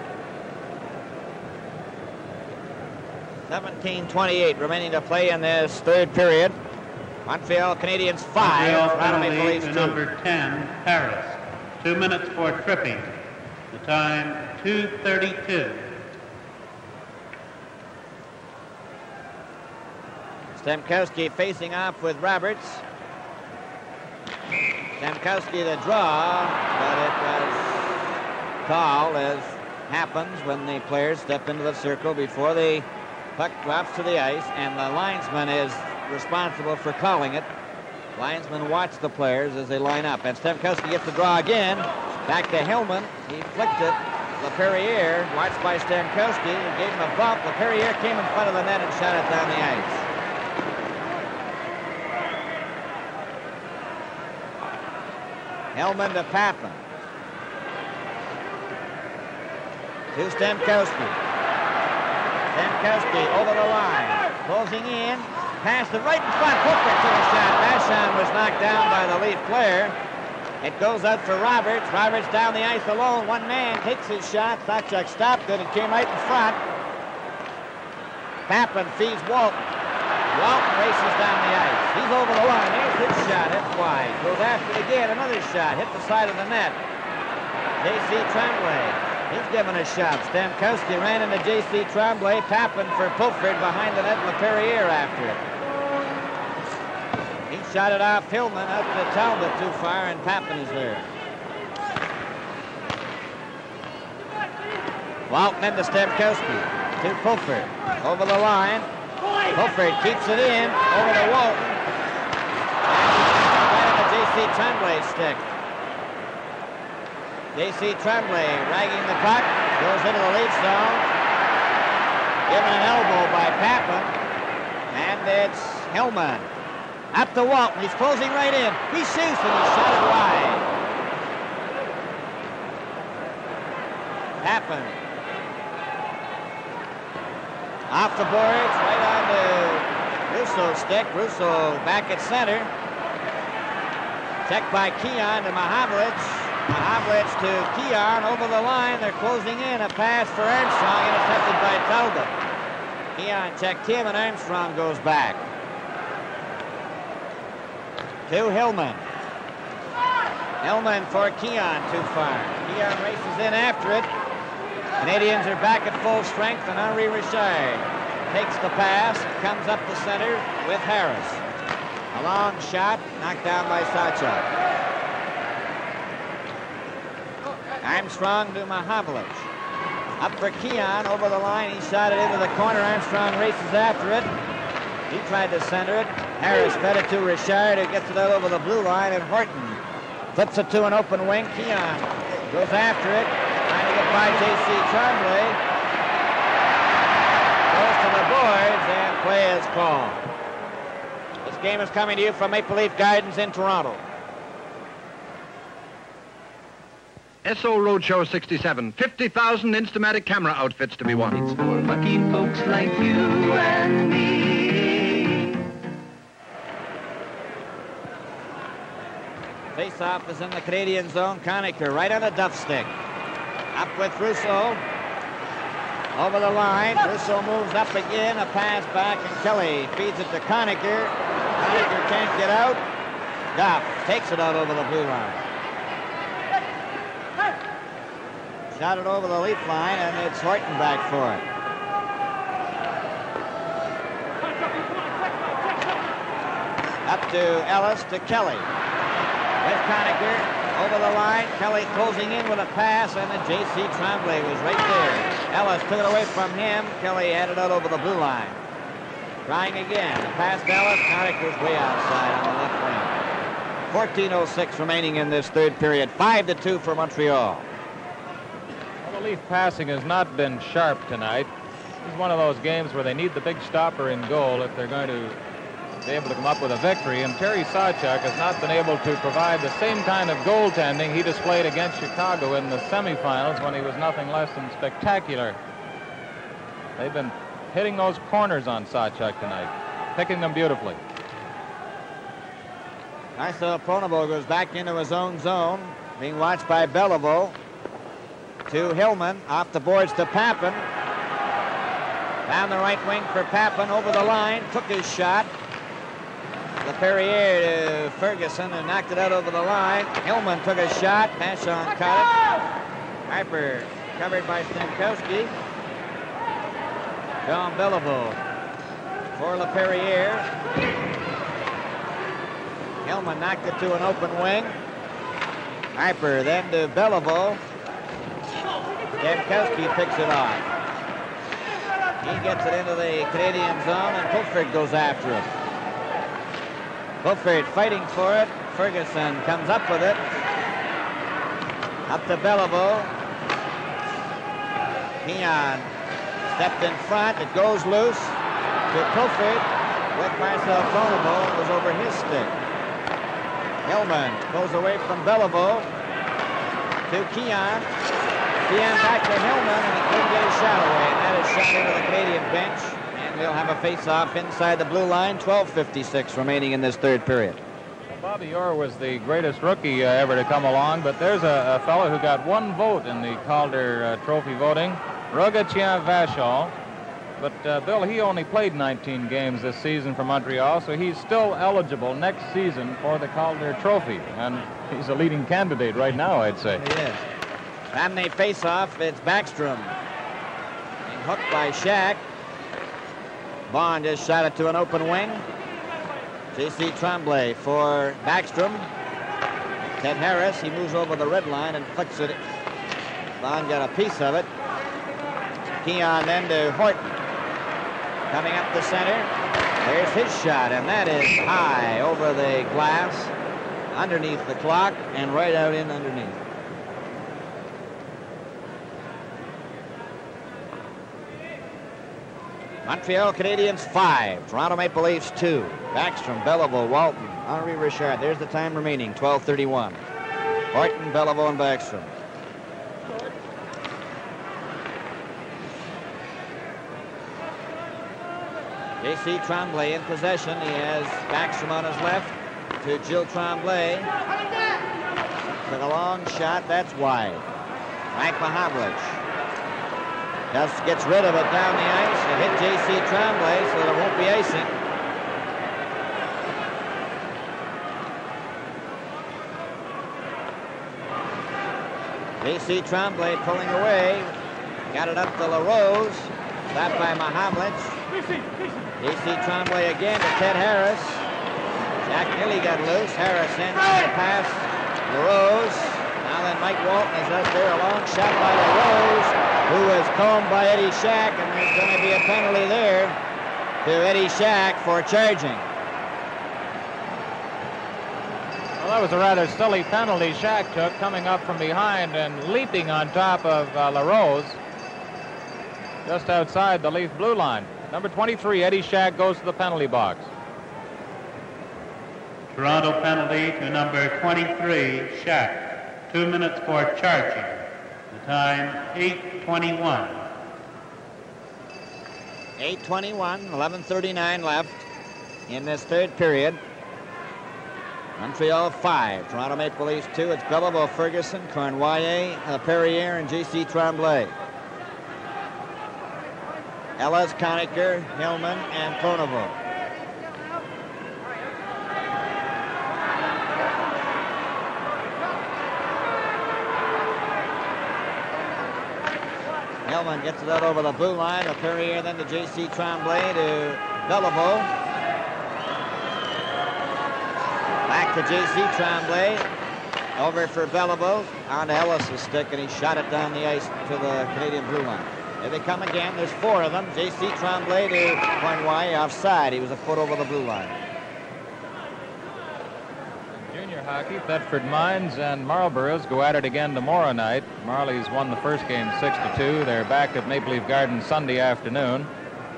17:28 remaining to play in this third period. Montreal Canadiens 5. Montreal Toronto Maple penalty Leafs to 2. number 10, Harris. 2 minutes for tripping. The time, 2:32. Stemkowski facing off with Roberts. Stemkowski the draw, but it was called, as happens when the players step into the circle before the puck drops to the ice, and the linesman is responsible for calling it. Linesmen watch the players as they line up, and Stemkowski gets the draw again. Back to Hillman. He flicked it. LaPerriere, watched by Stemkowski, gave him a bump. LaPerriere came in front of the net and shot it down the ice. Hellman to Papin. To Stemkowski. Stemkowski over the line. Closing in. Pass the right in front. Hooker to the shot. Vachon was knocked down by the Leaf player. It goes out for Roberts. Roberts down the ice alone. One man takes his shot. Sawchuk stopped it and came right in front. Papin feeds Walton. Walton races down the ice. He's over the line. Here's his shot. It's wide. Goes after it again. Another shot. Hit the side of the net. J.C. Tremblay. He's given a shot. Stemkowski ran into J.C. Tremblay. Papin for Pulford behind the net. LaPerriere after it. He shot it off Hillman out to Talbot too far, and Papin is there. Walton into Stemkowski. To Pulford. Over the line. Pulford keeps it in over to Walton. Right into J.C. Tremblay's stick. J.C. Tremblay ragging the puck. Goes into the Leaf zone. Given an elbow by Papin. And it's Hillman. Up to Walton. He's closing right in. He shoots and he shot it wide. Papin. Off the boards, right on to Russo's stick. Russo back at center. Checked by Keon to Mahavlich. Mahavlich to Keon over the line. They're closing in. A pass for Armstrong, intercepted by Talbot. Keon checked him, and Armstrong goes back. To Hillman. Hillman for Keon, too far. Keon races in after it. Canadians are back at full strength, and Henri Richard takes the pass, comes up the center with Harris. A long shot, knocked down by Sawchuk. Armstrong to Mahavlich. Up for Keon, over the line, he shot it into the corner. Armstrong races after it. He tried to center it. Harris fed it to Richard, who gets it out over the blue line, and Horton flips it to an open wing. Keon goes after it. Trying to get by J.C. Tremblay. Goes to the boards, and play is called. This game is coming to you from Maple Leaf Gardens in Toronto. SO Roadshow 67, 50,000 Instamatic camera outfits to be won. It's for lucky folks like you and me. Face-off is in the Canadian zone. Conacher right on the duff stick. Up with Russo. Over the line. Russo moves up again. A pass back, and Kelly feeds it to Conacher. Conacher can't get out. Duff takes it out over the blue line. Shot it over the Leaf line, and it's Horton back for it. Up to Ellis to Kelly. With Conacher over the line. Kelly closing in with a pass, and then J.C. Tremblay was right there. Ellis took it away from him. Kelly had it out over the blue line. Trying again. The pass to Ellis. Conacher's way outside on the left wing. 14:06 remaining in this third period. 5-2 for Montreal. Well, the Leaf passing has not been sharp tonight. This is one of those games where they need the big stopper in goal if they're going to be able to come up with a victory. And Terry Sawchuk has not been able to provide the same kind of goaltending he displayed against Chicago in the semifinals when he was nothing less than spectacular. They've been hitting those corners on Sawchuk tonight, picking them beautifully. Marcel Pronovo goes back into his own zone, being watched by Beliveau. To Hillman, off the boards to Papin. Down the right wing for Papin, over the line, took his shot. LaPerriere to Ferguson and knocked it out over the line. Hillman took a shot, Pashon caught it. Harper covered by Stankowski. John Beliveau for LaPerriere. Hillman knocked it to an open wing. Harper then to Beliveau. Stankowski picks it off. He gets it into the Canadian zone, and Pulford goes after it. Pulford fighting for it. Ferguson comes up with it. Up to Beliveau. Keon stepped in front. It goes loose to Pulford with Marcel Pronovo. It was over his stick. Hillman goes away from Beliveau to Keon. Keon back to Hillman, and he couldn't get his shot away. And that is shot into the Canadian bench. And they'll have a face-off inside the blue line. 12:56 remaining in this third period. Well, Bobby Orr was the greatest rookie ever to come along, but there's a fellow who got one vote in the Calder Trophy voting, Rogatien Vachon. But, Bill, he only played 19 games this season for Montreal, so he's still eligible next season for the Calder Trophy. And he's a leading candidate right now, I'd say. He is. And they face off. It's Backstrom. Being hooked by Shack. Bond just shot it to an open wing. J.C. Tremblay for Backstrom. Ted Harris, he moves over the red line and flicks it. Bond got a piece of it. Keon then to Horton. Coming up the center. There's his shot, and that is high over the glass, underneath the clock, and right out in underneath. Montreal Canadiens 5, Toronto Maple Leafs 2. Backstrom, Beliveau, Walton, Henri Richard. There's the time remaining, 12:31. Horton, Beliveau, and Backstrom. J.C. Tremblay in possession. He has Backstrom on his left to Gilles Tremblay. Took a long shot. That's wide. Frank Mahavlich just gets rid of it down the ice. It hit J.C. Tremblay, so there won't be icing. J.C. Tremblay pulling away. Got it up to LaRose. Stopped by Mahavlich. J.C. Tremblay again to Ted Harris. Jack nearly got loose. Harris in the pass. LaRose. Now then Mike Walton is out there. A long shot by LaRose, who was combed by Eddie Shack, and there's going to be a penalty there to Eddie Shack for charging. Well, that was a rather silly penalty Shack took, coming up from behind and leaping on top of LaRose just outside the Leaf blue line. Number 23, Eddie Shack, goes to the penalty box. Toronto penalty to number 23, Shack. 2 minutes for charging. The time, 8:21. 8:21, 11:39 left in this third period. Montreal 5, Toronto Maple Leafs 2. It's Beliveau, Ferguson, Cournoyer, Perrier, and J.C. Tremblay. Ellis, Conacher, Hillman, and Pronovo. Hillman gets it out over the blue line. Perrier then to J.C. Tremblay to Beliveau. Back to J.C. Tremblay. Over for Beliveau. On to Ellis' stick, and he shot it down the ice to the Canadian blue line. Here they come again. There's 4 of them. J.C. Tremblay to Cournoyer offside. He was a foot over the blue line. Junior hockey, Thetford Mines and Marlboroughs go at it again tomorrow night. Marlies won the first game 6-2. They're back at Maple Leaf Gardens Sunday afternoon.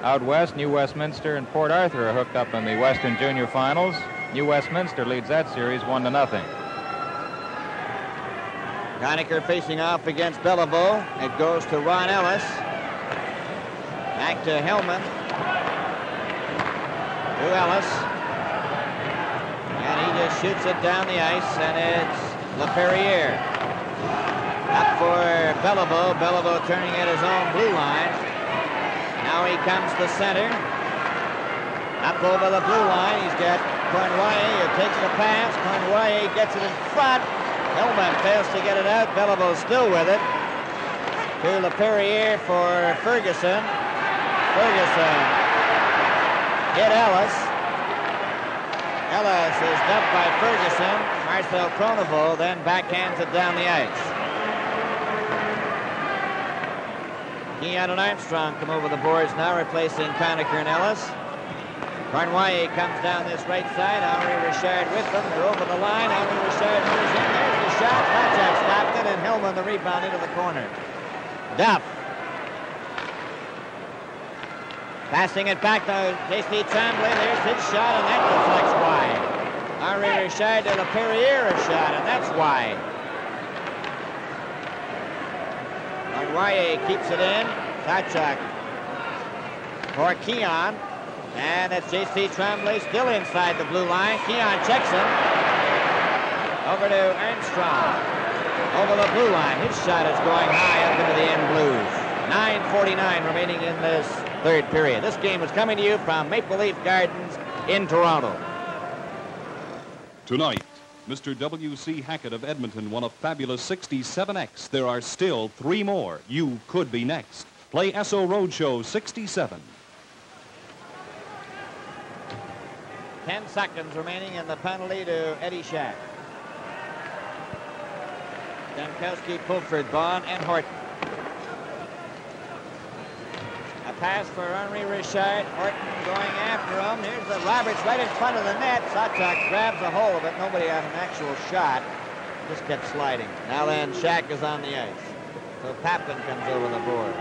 Out west, New Westminster and Port Arthur are hooked up in the Western Junior Finals. New Westminster leads that series 1-0. Conacher facing off against Belleville. It goes to Ron Ellis. Back to Hellman. To Ellis. And he just shoots it down the ice, and it's LaPerriere. Up for Belleville. Belleville turning at his own blue line. Now he comes to center. Up over the blue line. He's got Cornwallis. He takes the pass. Cornwallis gets it in front. Hellman fails to get it out. Belleville still with it. To LaPerriere for Ferguson. Ferguson hit Ellis. Ellis is dumped by Ferguson. Marcel Pronovost then backhands it down the ice. Keon and Armstrong come over the boards now, replacing Conacher and Ellis. Cornwallis comes down this right side. Henri Richard with them. They're over the line. Henri Richard moves in. There's the shot. Latchak stopped it, and Hillman the rebound into the corner. Duff. Passing it back to J.C. Tremblay. There's his shot, and that deflects wide. Henri Richard to LaPerriere a shot, and that's wide. Cornwallis keeps it in. Latchak for Keon. And it's J.C. Tremblay still inside the blue line. Keon checks him. Over to Armstrong. Over the blue line. His shot is going high up into the end blues. 9:49 remaining in this third period. This game is coming to you from Maple Leaf Gardens in Toronto. Tonight, Mr. W.C. Hackett of Edmonton won a fabulous 67X. There are still 3 more. You could be next. Play SO Roadshow 67. 10 seconds remaining in the penalty to Eddie Shack. Stankowski, Pulford, Bond, and Horton. A pass for Henri Richard. Horton going after him. Here's the Roberts right in front of the net. Latchak grabs a hold of it. Nobody had an actual shot. Just kept sliding. Now then, Shack is on the ice. So Papin comes over the board.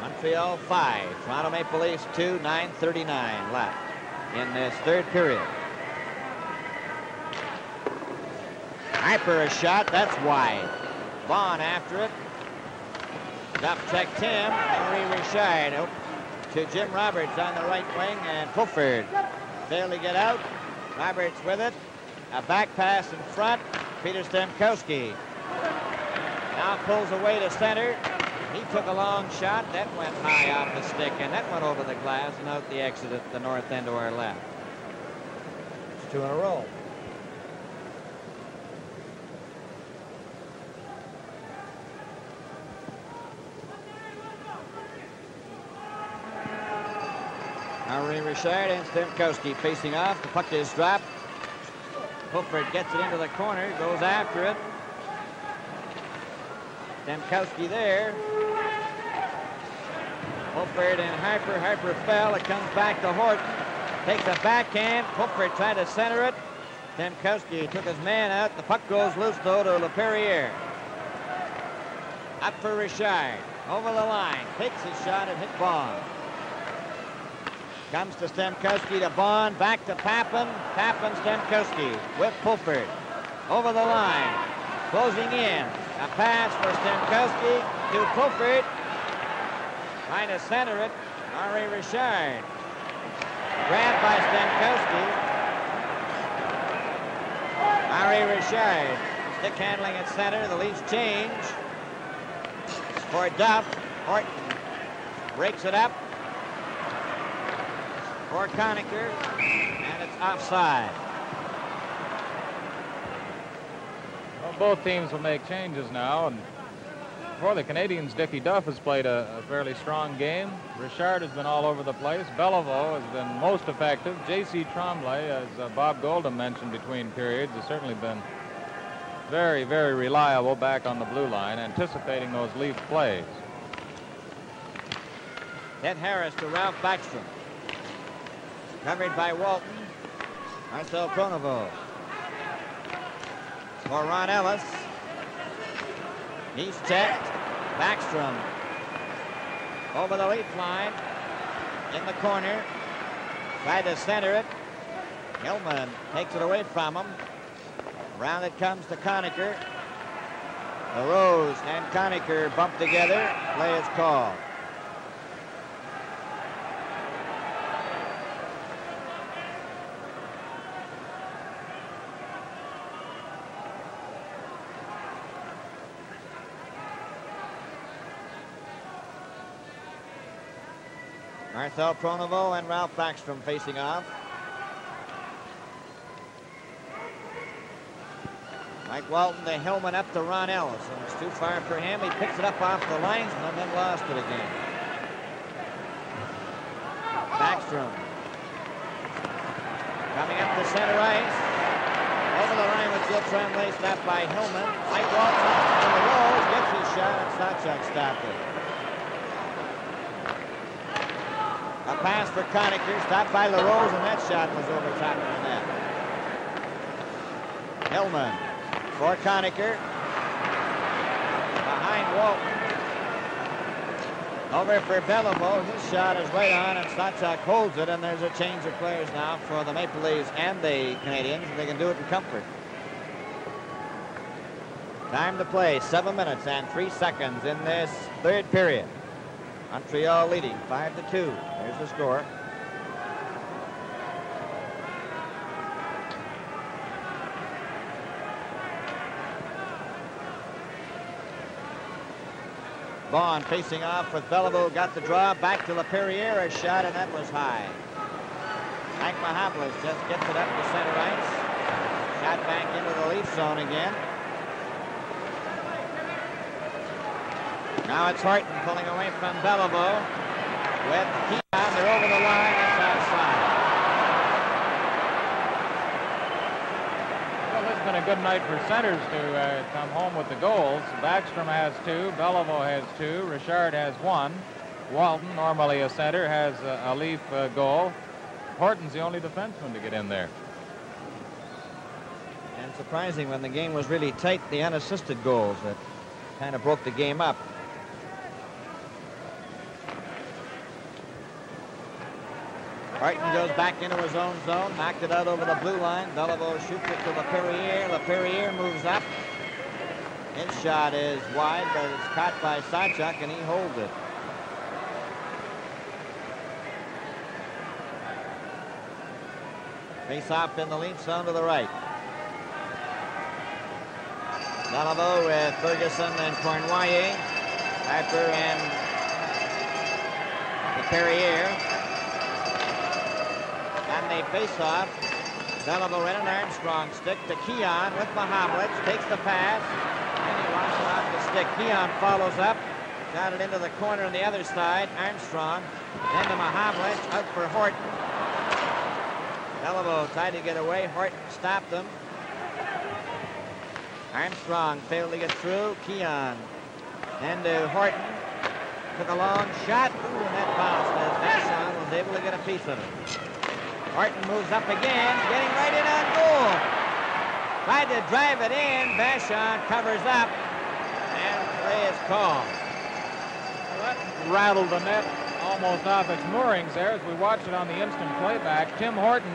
Montreal 5, Toronto Maple Leafs 2, 9:39 left in this third period. Hyper a shot, that's wide. Vaughn after it. Duff checked him. Henri Richard to Jim Roberts on the right wing, and Pulford failed to get out. Roberts with it. A back pass in front. Peter Stemkowski now pulls away to center. He took a long shot. That went high off the stick, and that went over the glass and out the exit at the north end to our left. It's 2 in a row. Henri Richard and Stemkowski facing off. The puck is dropped. Pulford gets it into the corner, goes after it. Stemkowski there. Pulford and Harper. Harper fell. It comes back to Horton. Takes a backhand. Pulford tried to center it. Stemkowski took his man out. The puck goes loose, though, to LaPerriere. Up for Richard. Over the line. Takes his shot and hit Bond. Comes to Stemkowski to Bond. Back to Papin. Papin, Stemkowski with Pulford. Over the line. Closing in. A pass for Stemkowski to Pulford. Trying to center it. Henri Richard. Grabbed by Stemkowski. Henri Richard. Stick handling at center. The Leafs change. For Duff. Horton breaks it up. For Conacher. And it's offside. Well, both teams will make changes now. And for the Canadiens, Dickie Duff has played a fairly strong game. Richard has been all over the place. Belleville has been most effective. J.C. Tremblay, as Bob Goldham mentioned between periods, has certainly been very, very reliable back on the blue line, anticipating those Leaf plays. Ted Harris to Ralph Backstrom. Covered by Walton. Marcel Pronovost. For Ron Ellis. He's checked. Backstrom over the leaf line in the corner. Tried to center it. Hillman takes it away from him. Around it comes to Conacher. LaRose and Conacher bump together. Play is called. Marcel Pronovo and Ralph Backstrom facing off. Mike Walton to Hillman up to Ron Ellis, and it's too far for him. He picks it up off the linesman, then lost it again. Backstrom coming up to center ice. Over the line with Gil Tremblay, stopped by Hillman. Mike Walton to the Rose, gets his shot, and Stotchuk stopped it. A pass for Conacher, stopped by LaRose, and that shot was over top of the net. Hillman for Conacher. Behind Walton. Over for Bellevaux. His shot is right on, and Stotchuk holds it, and there's a change of players now for the Maple Leafs and the Canadiens. They can do it in comfort. Time to play, 7 minutes and 3 seconds in this third period. Montreal leading 5-2. There's the score. Vaughn facing off with Bellevaux, got the draw, back to LaPerriere, a shot, and that was high. Mike Mahablis just gets it up to center ice. Shot back into the Leaf zone again. Now it's Horton pulling away from Bellevaux with Keon. They're over the line. That's outside. Well, this has been a good night for centers to come home with the goals. Backstrom has 2. Bellevaux has 2. Richard has 1. Walton, normally a center, has a Leaf goal. Horton's the only defenseman to get in there. And surprising, when the game was really tight, the unassisted goals that kind of broke the game up. Horton goes back into his own zone, knocked it out over the blue line. Bellevaux shoots it to LaPerriere. LaPerriere moves up. His shot is wide, but it's caught by Stotchuk, and he holds it. Face off in the Leaf zone to the right. Bellevaux with Ferguson and Cournoyer. Piper and LaPerriere. And they face off. Bellevaux in an Armstrong stick to Keon with Mahablich. Takes the pass. And he wants it off the stick. Keon follows up. Got it into the corner on the other side. Armstrong. Then to Mahablich. Out for Horton. Bellevaux tried to get away. Horton stopped him. Armstrong failed to get through. Keon. Then to Horton. Took a long shot. Ooh, and that bounced as Vachon was able to get a piece of it. Horton moves up again, getting right in on goal. Tried to drive it in. Vachon covers up, and play is called. Well, that rattled the net almost off its moorings there as we watch it on the instant playback. Tim Horton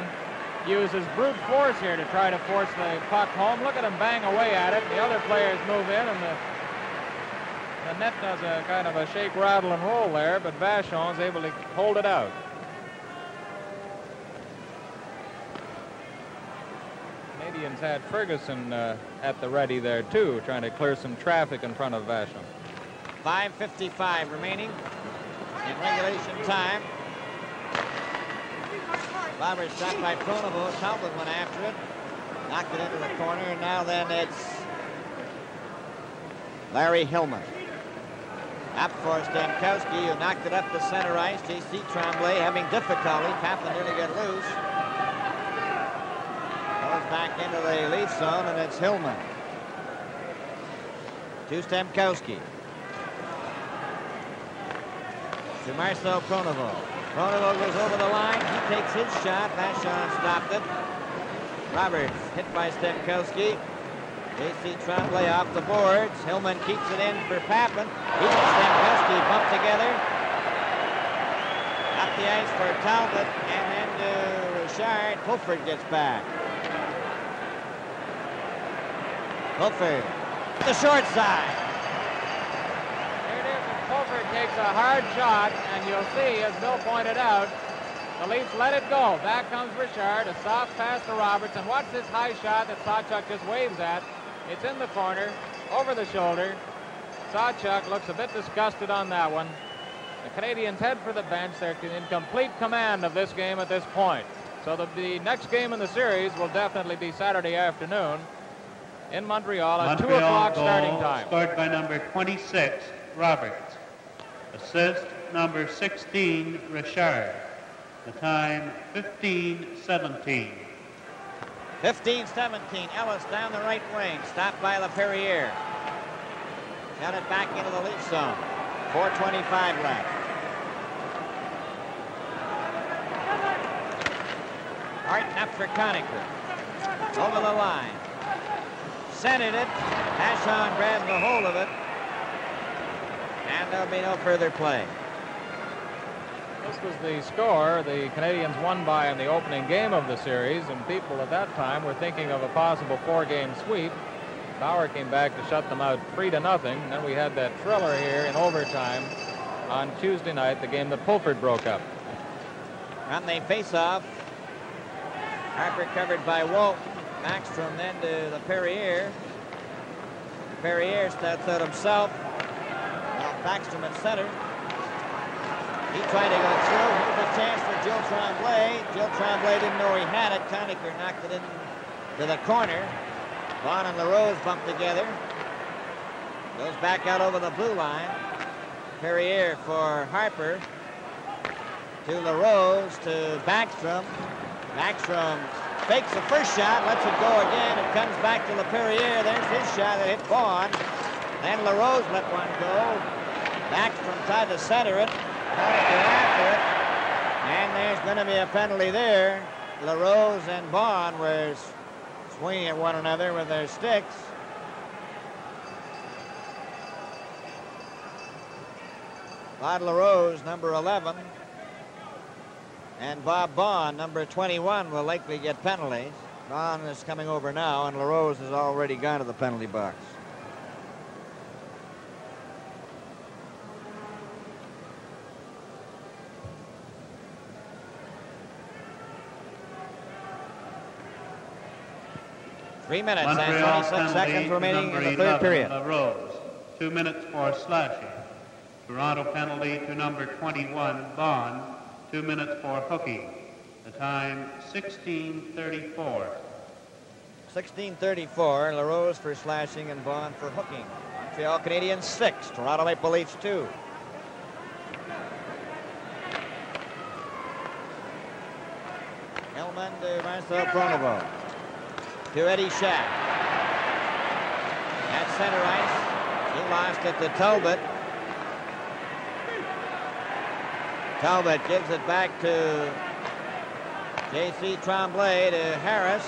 uses brute force here to try to force the puck home. Look at him bang away at it. The other players move in, and the net does a kind of a shake, rattle, and roll there, but Vachon is able to hold it out. Canadiens had Ferguson at the ready there, too, trying to clear some traffic in front of Vachon. 5:55 remaining in regulation time. Bobber shot by Pronovo. Tomlin went after it. Knocked it into the corner, and now then it's Larry Hillman. Up for Stamkowski, who knocked it up to center ice. J.C. Tremblay having difficulty. Kaplan nearly got loose. Goes back into the Leaf zone, and it's Hillman. To Stamkowski. To Marcel Pronovo. Pronovo goes over the line. He takes his shot. Vachon stopped it. Roberts hit by Stamkowski. J.C. Tremblay off the boards. Hillman keeps it in for Papin. He gets them Pesky bumped together. Up the ice for Talbot, and then to Richard. Pulford gets back. Pulford, the short side. Here it is, and Pulford takes a hard shot, and you'll see, as Bill pointed out, the Leafs let it go. Back comes Richard, a soft pass to Roberts, and watch this high shot that Sawchuk just waves at. It's in the corner, over the shoulder. Sawchuk looks a bit disgusted on that one. The Canadiens head for the bench. They're in complete command of this game at this point. So the next game in the series will definitely be Saturday afternoon in Montreal at 2 o'clock starting time. Scored by number 26, Roberts. Assist number 16, Richard. The time 15-17. 15-17. Ellis down the right wing. Stopped by LaPerriere. Got it back into the Leaf zone. 4:25 left. Harton up for Conacher. Over the line. Centered it. Ashon grabs the hold of it. And there'll be no further play. This was the score the Canadiens won by in the opening game of the series, and people at that time were thinking of a possible 4-game sweep. Bauer came back to shut them out 3-0. Then we had that thriller here in overtime on Tuesday night, the game that Pulford broke up. On the face-off, Harper covered by Walton. Backstrom then to LaPerriere. LaPerriere steps out himself. Now Backstrom at center. He tried to go through. Here's a chance for Jill Tremblay. Jill Tremblay didn't know he had it. Conacher knocked it into the corner. Vaughn and LaRose bumped together. Goes back out over the blue line. Perrier for Harper. To LaRose, to Backstrom. Backstrom fakes the first shot, lets it go again. It comes back to LaPerriere. There's his shot that hit Vaughn. Then LaRose let one go. Backstrom tried to center it. After it. And there's going to be a penalty there. LaRose and Vaughn were swinging at one another with their sticks. Claude LaRose, number 11. And Bob Vaughn, number 21, will likely get penalties. Vaughn is coming over now, and LaRose has already gone to the penalty box. Three minutes Montreal and 26 seconds remaining in the third period. LaRose. 2 minutes for slashing. Toronto penalty to number 21, Vaughn. 2 minutes for hooking. The time 16:34. 16:34. LaRose for slashing and Vaughn for hooking. Montreal Canadiens 6. Toronto Maple Leafs 2. Hellman to Marcel Pronovo. To Eddie Shack. At center ice. He lost it to Talbot. Talbot gives it back to J.C. Tremblay to Harris.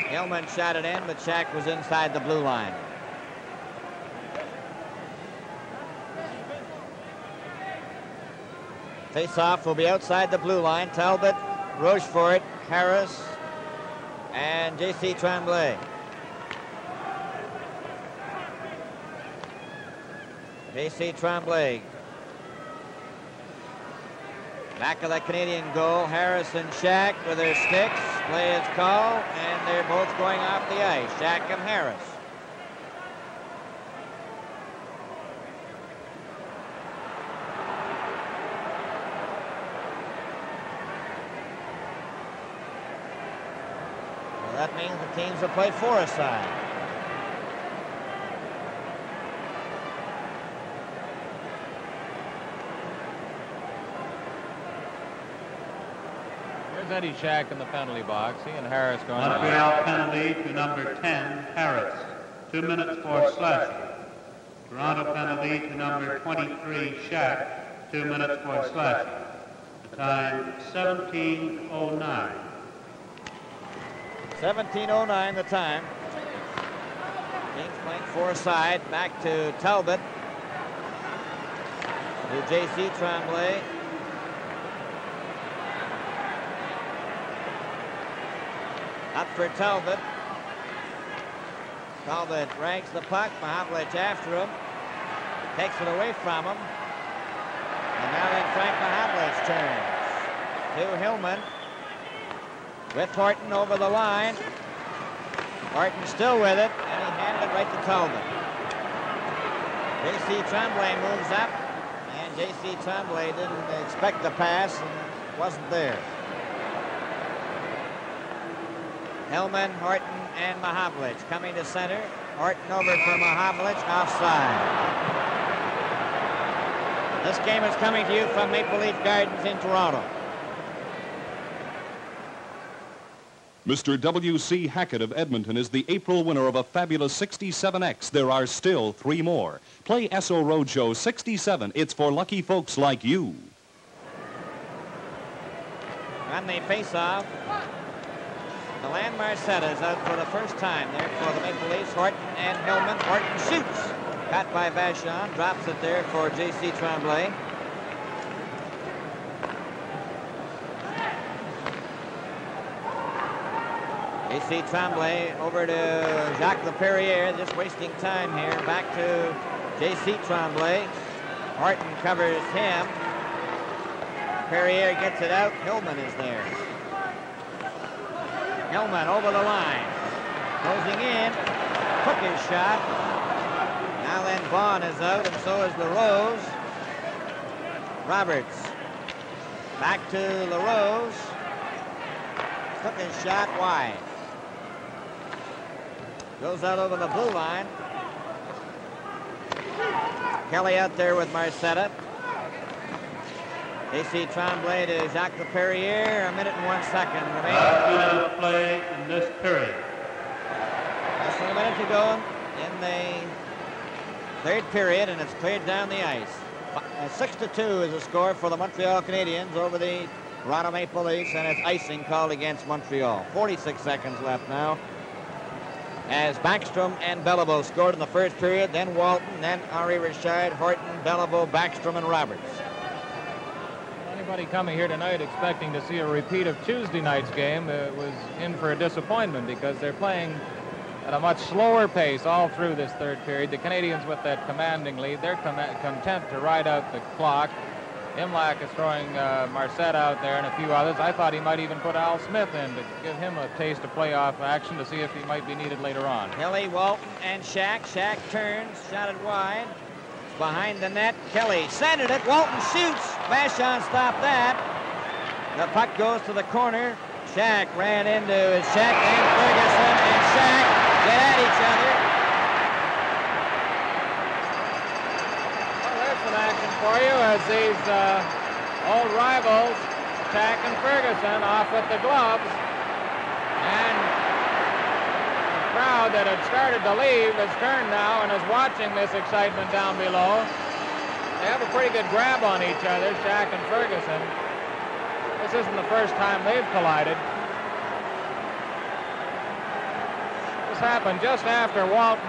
Hillman shot it in, but Shack was inside the blue line. Face-off will be outside the blue line. Talbot, Rochefort, Harris, and J.C. Tremblay. J.C. Tremblay. Back of the Canadian goal, Harris and Shack with their sticks. Play is called, and they're both going off the ice, Shack and Harris. Well, that means the teams will play four-a-side. Eddie Shack in the penalty box. He and Harris going Montreal penalty to number 10, Harris. 2 minutes for slashing. Toronto penalty to number 23, Shack. 2 minutes for slashing. The time 17:09. 17:09 the time. Kings playing four side. Back to Talbot. To J.C. Tremblay. Up for Talbot. Talbot ranks the puck. Mahavlich after him. Takes it away from him. And now then Frank Mahavlich turns to Hillman. With Horton over the line. Horton still with it, and he handed it right to Talbot. J.C. Tremblay moves up, and J.C. Tremblay didn't expect the pass and wasn't there. Hillman, Horton, and Mahavlich coming to center. Horton over for Mahavlich, offside. This game is coming to you from Maple Leaf Gardens in Toronto. Mr. W.C. Hackett of Edmonton is the April winner of a fabulous 67X. There are still 3 more. Play Esso Roadshow 67. It's for lucky folks like you. On the face-off, Delan Marcetta is out for the first time there for the Maple Leafs. Horton and Hillman. Horton shoots. Caught by Vachon. Drops it there for J.C. Tremblay. J.C. Tremblay over to Jacques Laperriere, just wasting time here. Back to J.C. Tremblay. Horton covers him. Perrier gets it out. Hillman is there. Hillman over the line. Closing in. Took his shot. Now then Vaughn is out, and so is LaRose. Roberts. Back to LaRose. Took his shot wide. Goes out over the blue line. Kelly out there with Marcetta. J.C. Tremblay to Jacques Laperriere. 1 minute and 1 second remaining. Last minute of play in this period. Less than a minute to go in the third period, and it's cleared down the ice. 6-2 is the score for the Montreal Canadiens over the Toronto Maple Leafs, and it's icing called against Montreal. 46 seconds left now. As Backstrom and Beliveau scored in the first period, then Walton, then Henri Richard, Horton, Beliveau, Backstrom, and Roberts. Anybody coming here tonight expecting to see a repeat of Tuesday night's game was in for a disappointment, because they're playing at a much slower pace all through this third period. The Canadiens with that commanding lead, they're content to ride out the clock. Imlach is throwing Marcetta out there and a few others. I thought he might even put Al Smith in to give him a taste of playoff action to see if he might be needed later on. Kelly, Walton, and Shack. Shack turns, shot it wide. Behind the net, Kelly centered it. Walton shoots. Vachon stopped that. The puck goes to the corner. Shack ran into his Shack and Ferguson, and Shack get at each other. Action for you as these old rivals, Shack and Ferguson, off with the gloves, and the crowd that had started to leave has turned now and is watching this excitement down below. They have a pretty good grab on each other, Shack and Ferguson. This isn't the first time they've collided. This happened just after Walton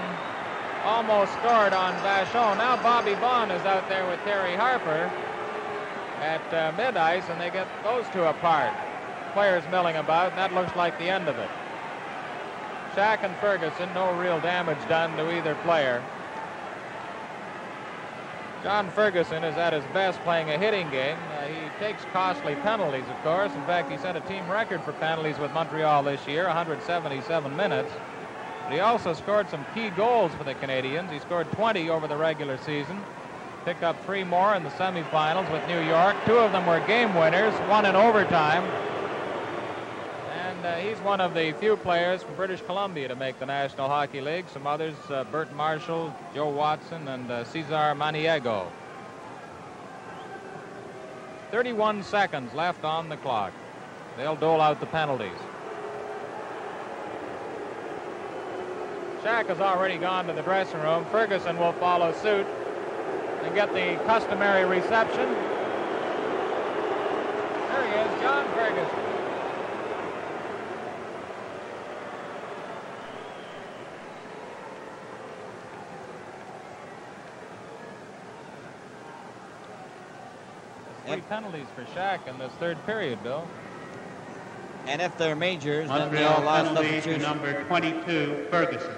almost scored on Vachon. Now Bobby Vaughn is out there with Terry Harper at mid-ice, and they get those two apart. Players milling about, and that looks like the end of it. Shack and Ferguson, no real damage done to either player. John Ferguson is at his best playing a hitting game. He takes costly penalties, of course. In fact, he set a team record for penalties with Montreal this year, 177 minutes. He also scored some key goals for the Canadiens. He scored 20 over the regular season. Picked up 3 more in the semifinals with New York. 2 of them were game winners, 1 in overtime. And he's one of the few players from British Columbia to make the National Hockey League. Some others, Bert Marshall, Joe Watson, and Cesar Maniego. 31 seconds left on the clock. They'll dole out the penalties. Shack has already gone to the dressing room. Ferguson will follow suit and get the customary reception. There he is, John Ferguson. 3 penalties for Shack in this third period, Bill. And if they're majors, then they'll Montreal allow penalty to substitution. number 22, Ferguson.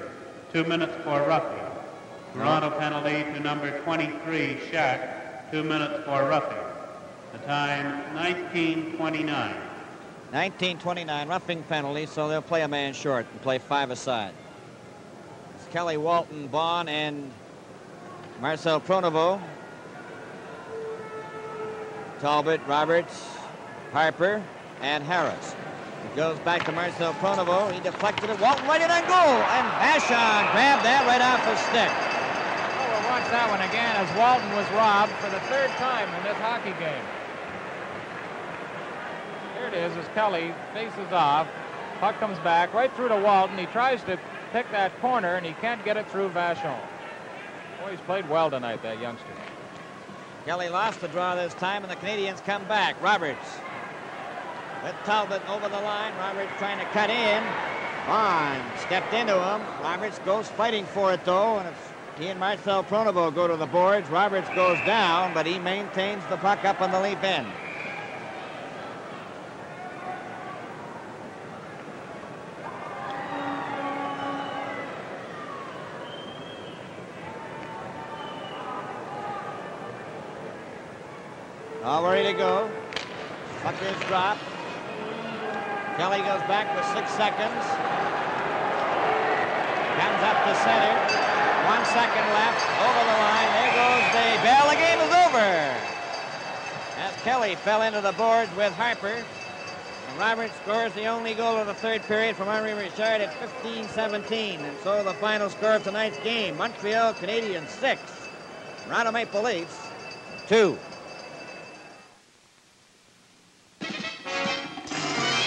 2 minutes for roughing. Toronto penalty to number 23, Shack. 2 minutes for roughing. The time, 19:29. 19:29, roughing penalty, so they'll play a man short and play 5 aside. It's Kelly, Walton, Vaughn, and Marcel Pronovo. Talbot, Roberts, Harper, and Harris. It goes back to Marcel Pronovo. He deflected it. Walton right in on goal, and Vachon grabbed that right off his stick. Oh, we'll watch that one again as Walton was robbed for the 3rd time in this hockey game. Here it is as Kelly faces off. Puck comes back right through to Walton. He tries to pick that corner, and he can't get it through Vachon. Boy, he's played well tonight, that youngster. Kelly lost the draw this time, and the Canadiens come back. Roberts with Talbot over the line. Roberts trying to cut in. Vaughn stepped into him. Roberts goes fighting for it, though, and if he and Marcel Pronovo go to the boards, Roberts goes down, but he maintains the puck up on the leap end. All ready to go. Puck is dropped. Kelly goes back with 6 seconds. Comes up to center. 1 second left. Over the line. There goes the bell. The game is over. As Kelly fell into the boards with Harper. And Roberts scores the only goal of the 3rd period from Henri Richard at 15-17. And so the final score of tonight's game. Montreal Canadiens 6. Toronto Maple Leafs 2.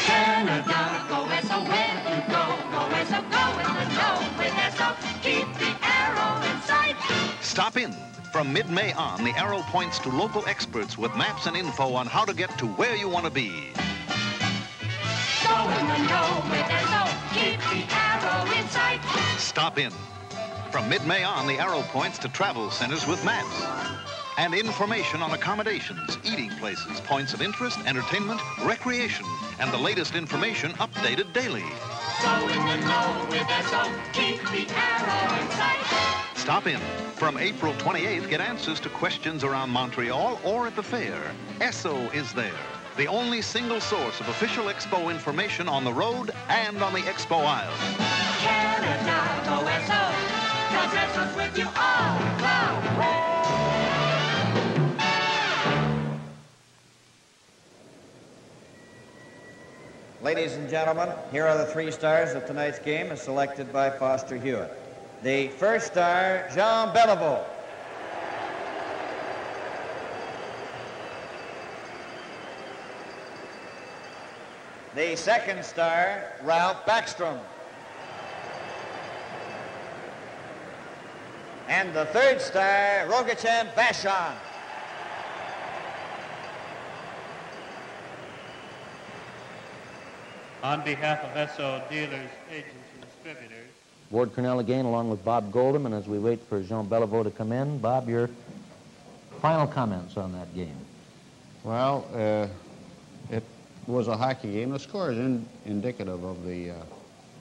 Canada, go SO where you go. Go SO, go in the know with SO. Keep the arrow in sight. Stop in. From mid-May on, the arrow points to local experts with maps and info on how to get to where you want to be. Go in the know with SO. Keep the arrow in sight. Stop in. From mid-May on, the arrow points to travel centers with maps and information on accommodations, eating places, points of interest, entertainment, recreation, and the latest information updated daily. Go in the know with SO. Keep the arrow in sight. Stop in. From April 28th, get answers to questions around Montreal or at the fair. SO is there. The only single source of official Expo information on the road and on the Expo aisle. Canada, go SO. 'Cause SO's with you all the way. Ladies and gentlemen, here are the 3 stars of tonight's game as selected by Foster Hewitt. The first star, Jean Beliveau. The second star, Ralph Backstrom. And the third star, Rogatchan Vachon. On behalf of SO dealers, agents, and distributors, Ward Cornell again, along with Bob Goldham, and as we wait for Jean Beliveau to come in, Bob, your final comments on that game. Well, it was a hockey game. The score is indicative of the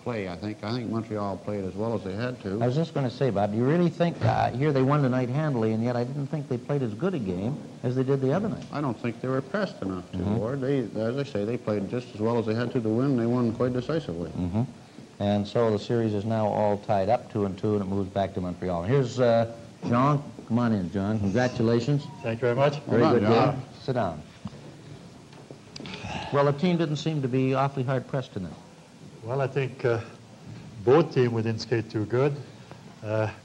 play, I think. I think Montreal played as well as they had to. I was just going to say, Bob, do you really think, here they won tonight handily, and yet I didn't think they played as good a game as they did the other night? I don't think they were pressed enough to, Ward. As I say, they played just as well as they had to win. They won quite decisively. And so the series is now all tied up 2-2, and it moves back to Montreal. Here's John. Come on in, John. Congratulations. Thank you very much. Very good game. Sit down. Well, the team didn't seem to be awfully hard-pressed tonight. Well, I think both teams didn't skate too good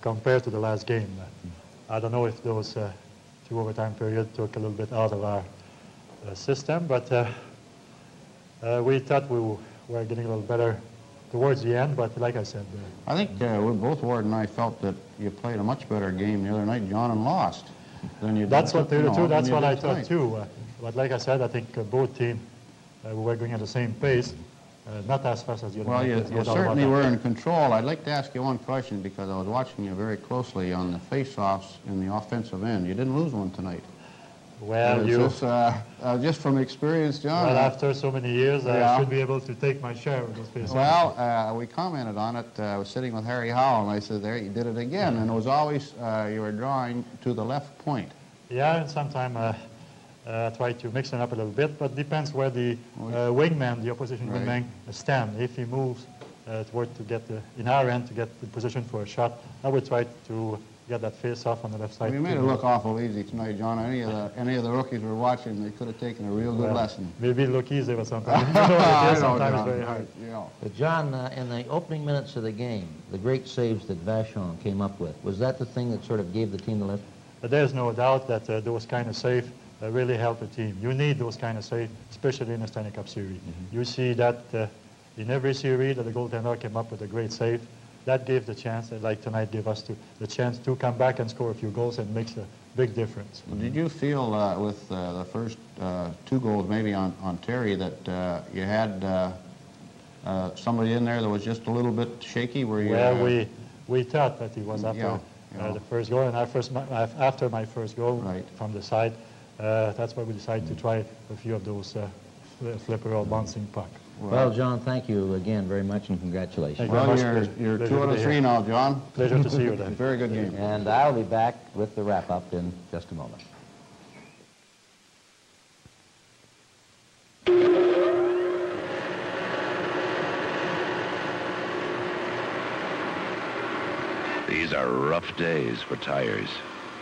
compared to the last game. I don't know if those 2 overtime periods took a little bit out of our system, but we thought we were getting a little better towards the end, but like I said... I think both Ward and I felt that you played a much better game the other night, John, and lost than you did. That's what they do, too. That's what I thought, too. But like I said, I think both teams were going at the same pace, not as fast as the other. Well, you certainly were in control. I'd like to ask you one question, because I was watching you very closely on the face-offs in the offensive end. You didn't lose one tonight. Well, just from experience, John. Well, after so many years, I should be able to take my share of those face-offs. Well, we commented on it. I was sitting with Harry Howell, and I said, there, you did it again. And it was always you were drawing to the left point. Yeah, and sometimes try to mix it up a little bit, but depends where the wingman, the opposition wingman, stand. If he moves toward to get in our end to get the position for a shot, I would try to get that face off on the left side. You made it look awful easy tonight, John. Any of the rookies were watching, they could have taken a real good lesson. Maybe look easy, but sometimes sometimes it's very hard. But John, in the opening minutes of the game, the great saves that Vachon came up with, was that the thing that sort of gave the team the lift? But there's no doubt that those kind of saves really help the team. You need those kind of saves, especially in a Stanley Cup series. You see that in every series that the goaltender came up with a great save. That gave the chance, like tonight, gave us the chance to come back and score a few goals and makes a big difference. Well, did you feel with the first 2 goals, maybe on Terry, that you had somebody in there that was just a little bit shaky? Were you, well, we thought that he was after the first goal, and after my first goal from the side, that's why we decided to try a few of those flipper or bouncing puck. Well, John, thank you again very much, and congratulations. Well, you're 2 out of 3 now, John. Pleasure to see you then. Very good game. And I'll be back with the wrap-up in just a moment. These are rough days for tires.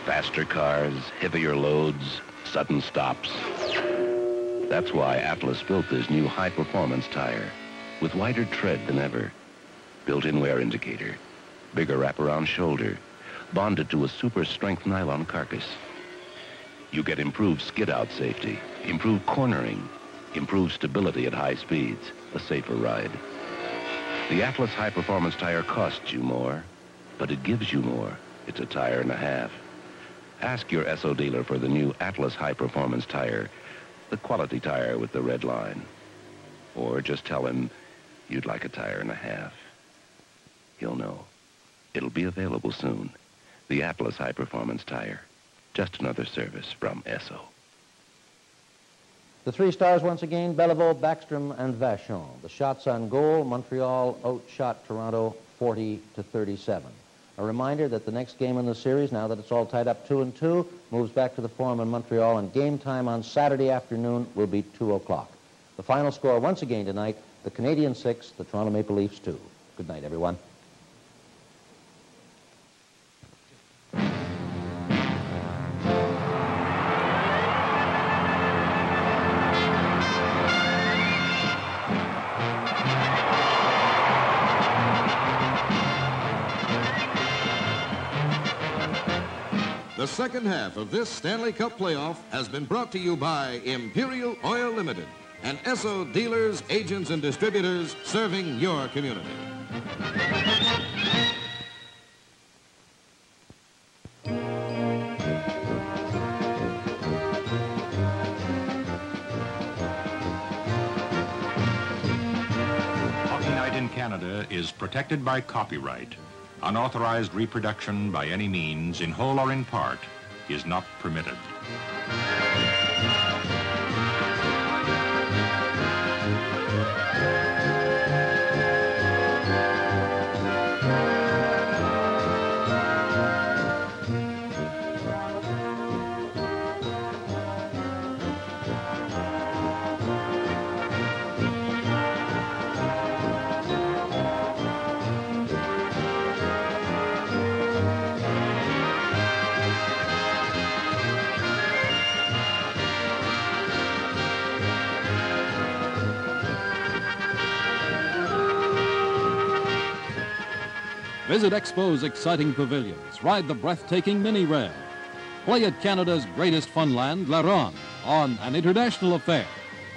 Faster cars, heavier loads, sudden stops. That's why Atlas built this new high-performance tire with wider tread than ever. Built-in wear indicator, bigger wraparound shoulder, bonded to a super-strength nylon carcass. You get improved skid-out safety, improved cornering, improved stability at high speeds, a safer ride. The Atlas high-performance tire costs you more, but it gives you more. It's a tire and a half. Ask your Esso dealer for the new Atlas high-performance tire, the quality tire with the red line. Or just tell him you'd like a tire and a half. He'll know. It'll be available soon. The Atlas high-performance tire. Just another service from Esso. The 3 stars once again, Beliveau, Backstrom, and Vachon. The shots on goal, Montreal outshot Toronto 40-37. A reminder that the next game in the series, now that it's all tied up 2-2, moves back to the Forum in Montreal, and game time on Saturday afternoon will be 2 o'clock. The final score once again tonight, the Canadiens 6, the Toronto Maple Leafs 2. Good night, everyone. The second half of this Stanley Cup playoff has been brought to you by Imperial Oil Limited and Esso dealers, agents, and distributors serving your community. Hockey Night in Canada is protected by copyright. Unauthorized reproduction by any means, in whole or in part, is not permitted. Visit Expo's exciting pavilions. Ride the breathtaking mini rail. Play at Canada's greatest funland, La Ronde, on An International Affair.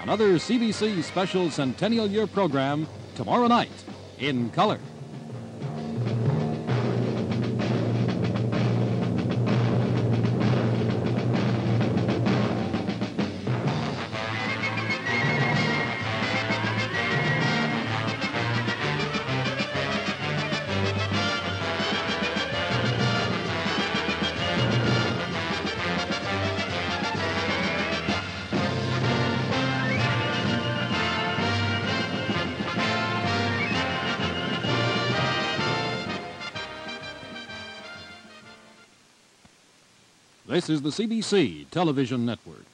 Another CBC special Centennial Year program tomorrow night in color. This is the CBC Television Network.